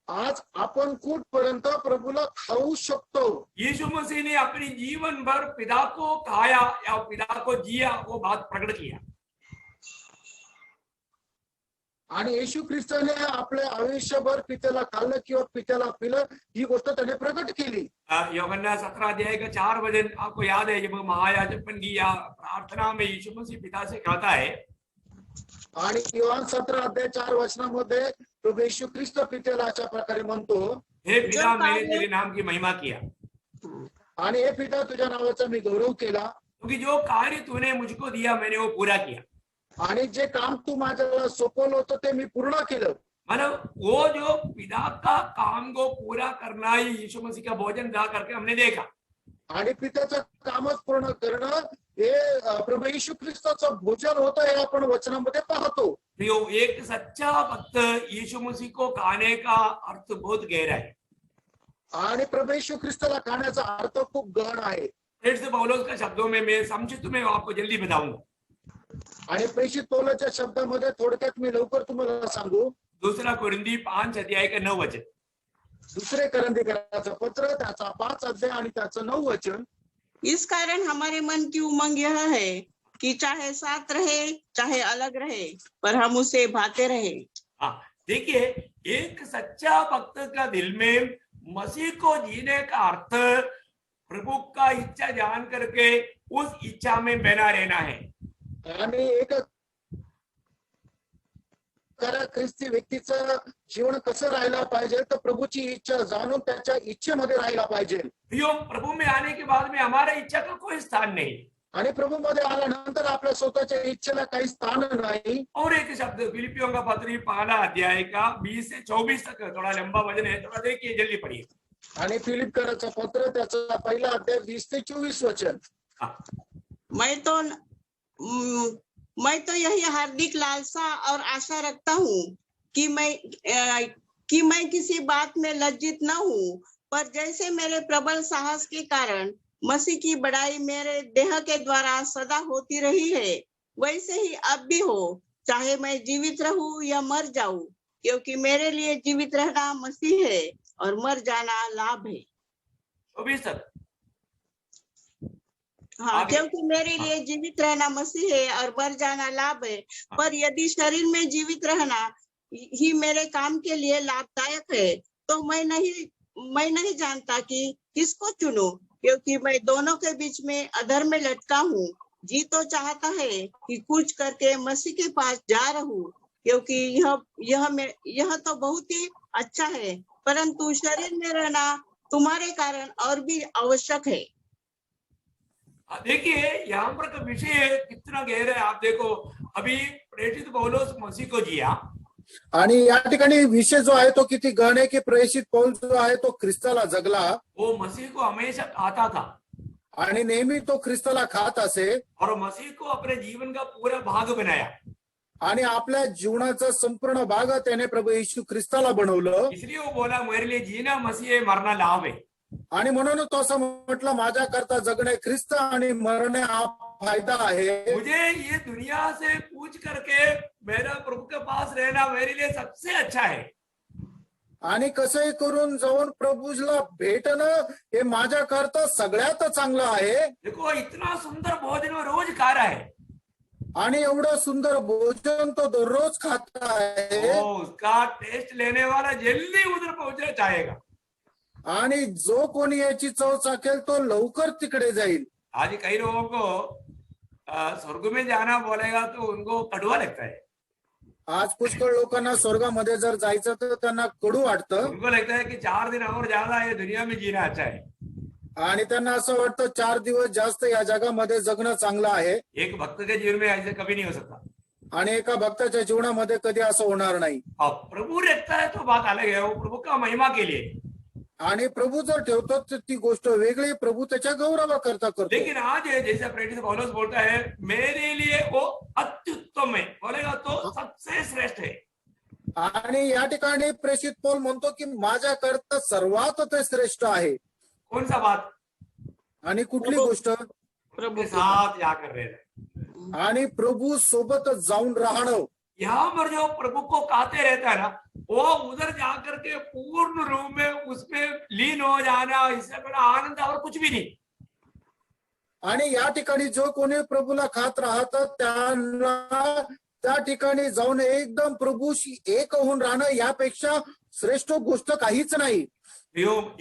आज आपण कुठपर्यंत प्रभूला खाऊ शकतो. यीशु मसीह ने अपनी जीवन भर पिता को खाया या पिता को जिया, वो बात प्रकट किया. आणि येशू ख्रिस्ताने आपल्या आयुष्यभर पित्याला खाल्लं किंवा पित्याला पिलं ही गोष्ट त्याने प्रकट केली. यूहन्ना 17 अध्याय का 4 वचन आपको याद है, जब महायाजकपन की या प्रार्थना में यीशु मसीह पिता से कहता है. आणि योहान 17 अध्याय 4 वचनामध्ये प्रभू येशू ख्रिस्त पित्याला अशा प्रकारे म्हणतो, हे पिता मैंने तेरे नाम की महिमा किया. आणि हे पिता तुझ्या नावाचा मी गौरव केला. क्योंकि जो कार्य तूने मुझको दिया मैंने वो पूरा किया. आणि जे काम तू माझ्याला सोपवलं होतं ते मी पूर्ण केलं. मतलब वो जो पिता का काम को पूरा करना ही यीशु मसीह का भोजन दा करके हमने देखा. आणि पित्याचं कामच पूर्ण करणं हे प्रभू येशू ख्रिस्ताचं भोजन होतं हे आपण वचनामध्ये पाहतो. तो एक सच्चा भक्त यीशु मसीह को खाने का अर्थ बहुत गहरा है. आणि प्रभू येशू ख्रिस्ताला खाण्याचा अर्थ खूप गहन आहे. प्रेरित पौलुस का शब्दों में मैं संक्षिप्त में आपको जल्दी बताऊंगा. आणि प्रेषित पौलाच्या शब्दामध्ये थोडक्यात मी लवकर तुम्हाला सांगू. 2 कोरिन्थी 5 अध्याय का 9 वचन. 2 करंथीकराचं पत्र त्याचा 5 अध्याय आणि त्याचं 9 वचन. इस कारण हमारे मन की उमंग यह है कि चाहे साथ रहे चाहे अलग रहे पर हम उसे भाते रहे. हाँ, देखिए, एक सच्चा भक्त का दिल में मसीह को जीने का अर्थ प्रभु का इच्छा जान करके उस इच्छा में बना रहना है. आणि एक ख्रिस्ती व्यक्तीचं जीवन कसं राहायला पाहिजे तर प्रभूची इच्छा जाणून त्याच्या इच्छेमध्ये राहायला पाहिजे. प्रभु में आने के बाद में हमारा इच्छा का कोई स्थान नहीं. आणि प्रभूमध्ये आल्यानंतर आपल्या स्वतःच्या इच्छेला काही स्थान नाही. और एक शब्द फिलिपियों का पत्र पहला अध्याय का 20 से 24 तक थोड़ा लंबा वचन है, थोड़ा देखिए, जल्दी पढ़िए. आणि फिलिपकराचं पत्र त्याचा पहिला अध्याय 20 ते 24 वचन. मैं तो यही हार्दिक लालसा और आशा रखता हूँ कि मैं किसी बात में लज्जित न हूँ, पर जैसे मेरे प्रबल साहस के कारण मसीह की बड़ाई मेरे देह के द्वारा सदा होती रही है, वैसे ही अब भी हो, चाहे मैं जीवित रहूं या मर जाऊं, क्योंकि मेरे लिए जीवित रहना मसीह है और मर जाना लाभ है. हाँ, क्योंकि मेरे लिए जीवित रहना मसीह है और मर जाना लाभ है. पर यदि शरीर में जीवित रहना ही मेरे काम के लिए लाभदायक है, तो मैं नहीं जानता कि किसको चुनूं, क्योंकि मैं दोनों के बीच में अधर में लटका हूँ. जी तो चाहता है कि कुछ करके मसीह के पास जा रहूं, क्योंकि यह तो बहुत ही अच्छा है, परंतु शरीर में रहना तुम्हारे कारण और भी आवश्यक है. देखिए यहाँ पर का विषय कितना गहरा है. आप देखो, अभी प्रेषित पौलुस मसीह को जिया, आणि या ठिकाणी विषय जो आहे तो किती गहन आहे की प्रेषित पौल जो आहे तो ख्रिस्ताला जगला, वो मसीह को हमेशा खाता था आणि नेहमी तो ख्रिस्ताला खात असे, और मसीह को अपने जीवन का पूरा भाग बनाया. आणि आपल्या जीवनाचा संपूर्ण भाग त्याने प्रभू येशू ख्रिस्ताला बनवलं. इसलिए वो बोला, मेरे लिए जीना मसीह है, मरना लाभ है. आणि म्हणून तो असं म्हटलं, माझ्या करता जगणे ख्रिस्त आणि मरणे हा फायदा आहे. मुझे ये दुनिया से पूछ करके मेरा प्रभु के पास रहना मेरे लिए सबसे अच्छा है. आणि कसंही करून जाऊन प्रभूला भेटणं हे माझ्या करता सगळ्यात चांगलं आहे. देखो, इतना सुंदर भोजन वो रोज खा रहा है, आणि एवढं सुंदर भोजन तो दररोज खाता आहे. उसका टेस्ट लेने वाला जल्दी उधर पहुंचना चाहेगा. आणि जो कोणी याची चव चाखेल तो लवकर तिकडे जाईल. आज कई लोगों को स्वर्ग में जाना बोलेगा तो उनको कड़वा लगता है. आज पुष्कळ लोकांना स्वर्गामध्ये जर जायचं तर त्यांना कडू वाटतं. उनको लगता है कि 4 दिन और ज्यादा ये दुनिया में जीना अच्छा है. आणि त्यांना असं वाटतं 4 दिवस जास्त या जगामध्ये जगणं चांगलं आहे. एक भक्त के जीवन में ऐसे कभी नहीं हो सकता. आणि एका भक्ताच्या जीवनामध्ये कधी असं होणार नाही. अब प्रभु रहता है तो बात अलग है, वो प्रभु का महिमा के लिए. आणि प्रभु जर ठेवतो तर ती गोष्ट वेगळी, प्रभु त्याच्या गौरवा करता करतो. लेकिन आज जैसे प्रेरित पौलुस बोलता है, मेरे लिए वो अत्युत्तम है, बोलेगा तो सबसे श्रेष्ठ है. आणि या ठिकाणी प्रेषित पौल म्हणतो की माझ्या करता सर्वात ते श्रेष्ठ आहे. कौन सा बात? आणि कुठली गोष्ट? प्रभु के साथ जाकर रहना आणि प्रभु सोबत जाऊन राहणं. यहाँ पर जो प्रभु को खाते रहता है ना, वो उधर जाकर के पूर्ण रूप में उसमें लीन हो जाना, इससे बड़ा आनंद और कुछ भी नहीं. आणि या ठिकाणी जो कोणी प्रभूला खात राहतात त्यांना त्या ठिकाणी जाऊन एकदम प्रभूशी एक होऊन राहणं यापेक्षा श्रेष्ठ गोष्ट काहीच नाही.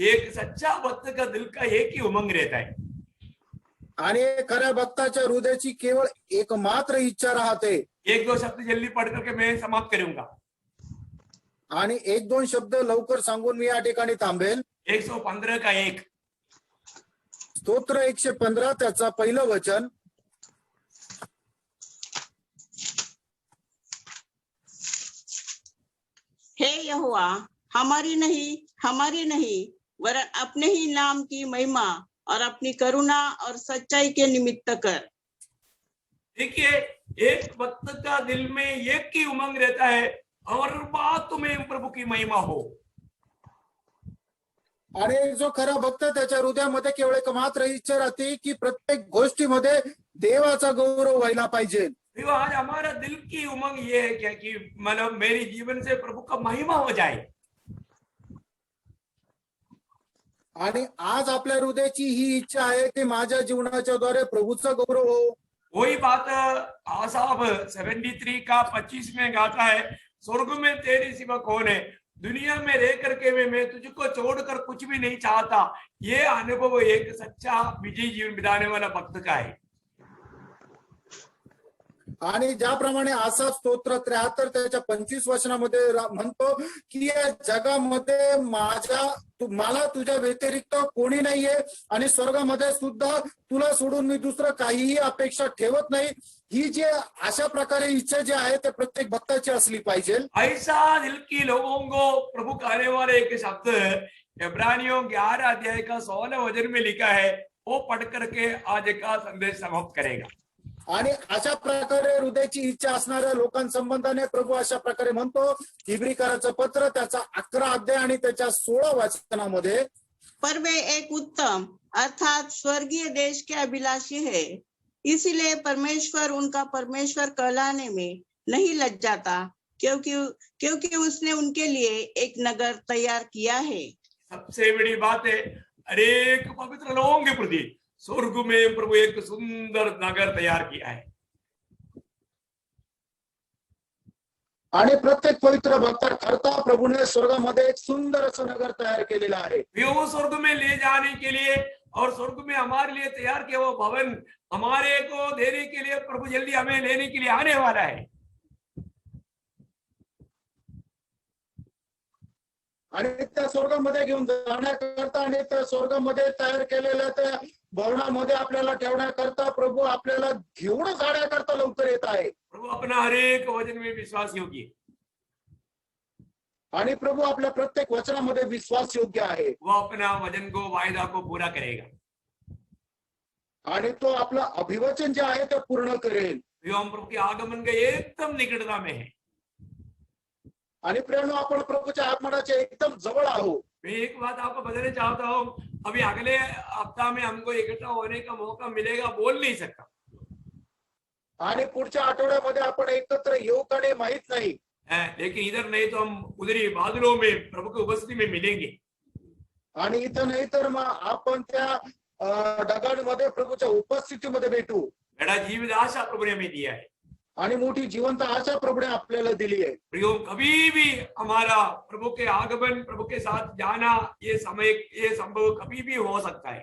एक सच्चा भक्त का दिल का एक ही उमंग रहता है. आणि खऱ्या भक्ताच्या हृदयाची केवळ एकमात्र इच्छा राहते. 1-2 शब्द जल्दी पढ़ करके मैं समाप्त करूंगा. आणि 1-2 शब्द लवकर सांगून मी या ठिकाणी थांबेल. 115 का 1. स्तोत्र 115 त्याचा पहिलं वचन. हे यहोवा, हमारी नहीं वरन अपने ही नाम की महिमा और अपनी करुणा और सच्चाई के निमित्त कर. देखिए, एक भक्त का दिल में एक ही उमंग रहता है, और बात तुम्हें प्रभु की महिमा हो. आणि जो खरा भक्त त्याच्या हृदयामध्ये केवळ एक मात्र इच्छा राहते की प्रत्येक गोष्टीमध्ये देवाचा गौरव व्हायला पाहिजे. देखो, आज हमारा दिल की उमंग ये है क्या कि मतलब मेरी जीवन से प्रभु का महिमा हो जाए. आणि आज आपल्या हृदयाची ही इच्छा आहे की माझ्या जीवनाच्या द्वारे प्रभूचा गौरव हो. वही बात आसाफ 73 का 25 में गाता है, स्वर्ग में तेरे सिवा कौन है, दुनिया में रह करके मैं तुझको छोड़कर कुछ भी नहीं चाहता. ये अनुभव एक सच्चा विजयी जीवन बिताने वाला भक्त का है. आणि ज्याप्रमाणे असा स्तोत्र 73 त्याच्या 25 वचनामध्ये म्हणतो की या जगामध्ये मला तुझ्या व्यतिरिक्त कोणी नाहीये आणि स्वर्गामध्ये सुद्धा तुला सोडून मी दुसरं काहीही अपेक्षा ठेवत नाही. ही जे अशा प्रकारे इच्छा जी आहे ते प्रत्येक भक्ताची असली पाहिजे. ऐसा दिल की लोगों को प्रभु कहने वाले एक शब्द इब्रानियों 11 अध्याय का 16 वचन में लिखा है, वो पढ़ करके आज का संदेश समाप्त करेगा. आणि अशा प्रकारे हृदयाची इच्छा असणाऱ्या लोकांसंबंधाने प्रभू अशा प्रकारे म्हणतो इब्रिकराचं पत्र त्याचा 11 अध्याय आणि त्याच्या 16 वचनामध्ये, पर वे एक उत्तम अर्थात स्वर्गीय देश के अभिलाषी है, इसीलिए परमेश्वर उनका परमेश्वर कहलाने में नहीं लज्जाता, क्योंकि उसने उनके लिए एक नगर तैयार किया है. सबसे बड़ी बात है, अनेक पवित्र लोगों के प्रति स्वर्ग में प्रभु एक सुंदर नगर तैयार किया है. आणि प्रत्येक पवित्र भक्ताकरता प्रभूने स्वर्गामध्ये एक सुंदर असं नगर तयार केलेलं आहे. वो स्वर्ग में ले जाने के लिए और स्वर्ग में हमारे लिए तैयार किया वो भवन हमारे को देने के लिए प्रभु जल्दी हमें लेने के लिए आने वाला है. आणि त्या स्वर्गामध्ये घेऊन जाण्याकरता आणि त्या स्वर्गामध्ये तयार केलेल्या त्या भवनामध्ये आपल्याला ठेवण्याकरता प्रभू आपल्याला घेऊन जाण्याकरता लवकर येत आहे. प्रभु अपना हर एक वचन में विश्वास योग्य, आणि प्रभू आपल्या प्रत्येक वचनामध्ये विश्वास योग्य आहे. वो अपना वचन को वायदा को पूरा करेगा. आणि तो आपला अभिवचन जे आहे ते पूर्ण करेल. हम प्रभु के आगमन के एकदम निकटता में है. आणि प्रेरणा आपण प्रभूच्या आगमनाच्या एकदम जवळ आहोत. मैं एक बात आपको बताना चाहता हूँ, अभी अगले हफ्ता में हमको इकट्ठा होने का मौका मिलेगा बोल नहीं सकता. आणि पुढच्या आठवड्यामध्ये आपण एकत्र येऊ का नाही माहित नाही. लेकिन इधर नहीं तो हम उधरी बादलों में प्रभु की उपस्थिति में मिलेंगे. आणि इथं नाही तर मग आपण त्या ढगांमध्ये प्रभूच्या उपस्थितीमध्ये भेटू. बड़ा जीवित आशा प्रभु ने हमें दिया है आणि मोठी जिवंत आशा प्रभूने आपल्याला दिली आहे. प्रियो, कभी भी हमारा प्रभु के आगमन प्रभु के साथ जाना ये संभव कभी भी हो सकता है.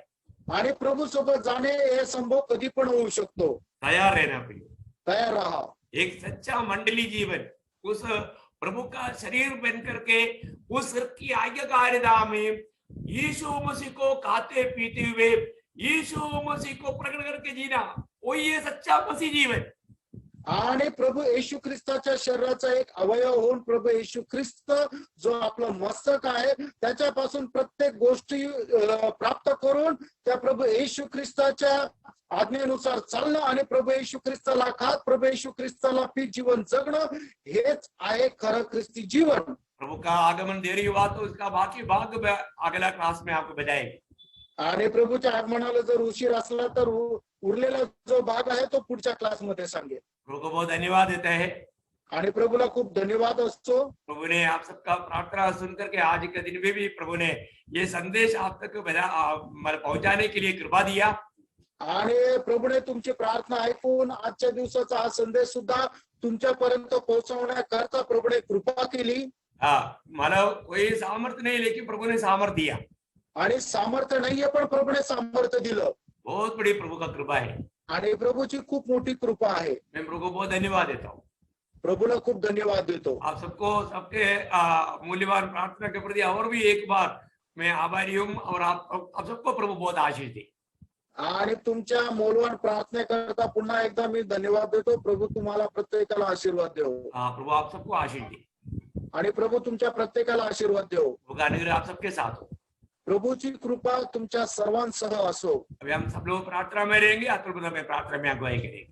आणि प्रभू सोबत जाणे हे संभव कधी पण होऊ शकतो. तैयार रहना प्रियो, तयार राहा. एक सच्चा मंडली जीवन उस प्रभु का शरीर बन करके उस की आज्ञाकारिता में यीशु मसीह को खाते पीते हुए यीशु मसीह को प्रकट करके जीना, वही ये सच्चा मसीह जीवन. आणि प्रभू येशू ख्रिस्ताच्या शरीराचा एक अवयव होऊन प्रभू येशू ख्रिस्त जो आपला मस्तक आहे त्याच्यापासून प्रत्येक गोष्टी प्राप्त करून त्या प्रभू येशू ख्रिस्ताच्या आज्ञेनुसार चालणं आणि प्रभू येशू ख्रिस्ताला खात प्रभू येशू ख्रिस्ताला पीत जीवन जगणं हेच आहे खरं ख्रिस्ती जीवन. प्रभु का आगमन देरी हुआ तो इसका बाकी भाग अगला क्लास में आपको बताएंगे. आणि प्रभूच्या आगमनाला जर उशीर असला तर उरलेला जो भाग आहे तो पुढच्या क्लासमध्ये सांगेल. प्रभु को बहुत धन्यवाद देता है. आणि प्रभूला खूप धन्यवाद असतो. प्रभु ने आप सबका प्रार्थना सुन करके आज के दिन में भी प्रभु ने ये संदेश आप तक पहुंचाने के लिए कृपा दिया. आणि प्रभूने तुमची प्रार्थना ऐकून आजच्या दिवसाचा हा संदेश सुद्धा तुमच्यापर्यंत पोहोचवण्याकरता प्रभूने कृपा केली. मला कोई सामर्थ्य नहीं, लेकिन प्रभु ने सामर्थ्य दिया. आणि सामर्थ्य नाहीये पण प्रभूने सामर्थ्य दिलं. बहुत बड़ी प्रभु का कृपा है आणि प्रभूची खूप मोठी कृपा आहे. मैं प्रभु को बहुत धन्यवाद देता हूँ. प्रभूला खूप धन्यवाद देतो. आप सबको सबके मूल्यवान प्रार्थना के प्रति और भी एक बार मैं आभारी हूँ और आप सबको प्रभु बहुत आशीष दे. आणि तुमच्या मौल्यवान प्रार्थनेकरता पुन्हा एकदा मी धन्यवाद देतो. प्रभू तुम्हाला प्रत्येकाला आशीर्वाद देव. प्रभु आप सबको आशीष दे. आणि प्रभू तुमच्या प्रत्येकाला आशीर्वाद देव. प्रभु का अनुग्रह आप सबके साथ हो. प्रभूची कृपा तुमच्या सर्वांसह असो. अभी हम सब लोग प्रार्थना में रहेंगे, आत्मा में प्रार्थना में अगुवाई करेंगे.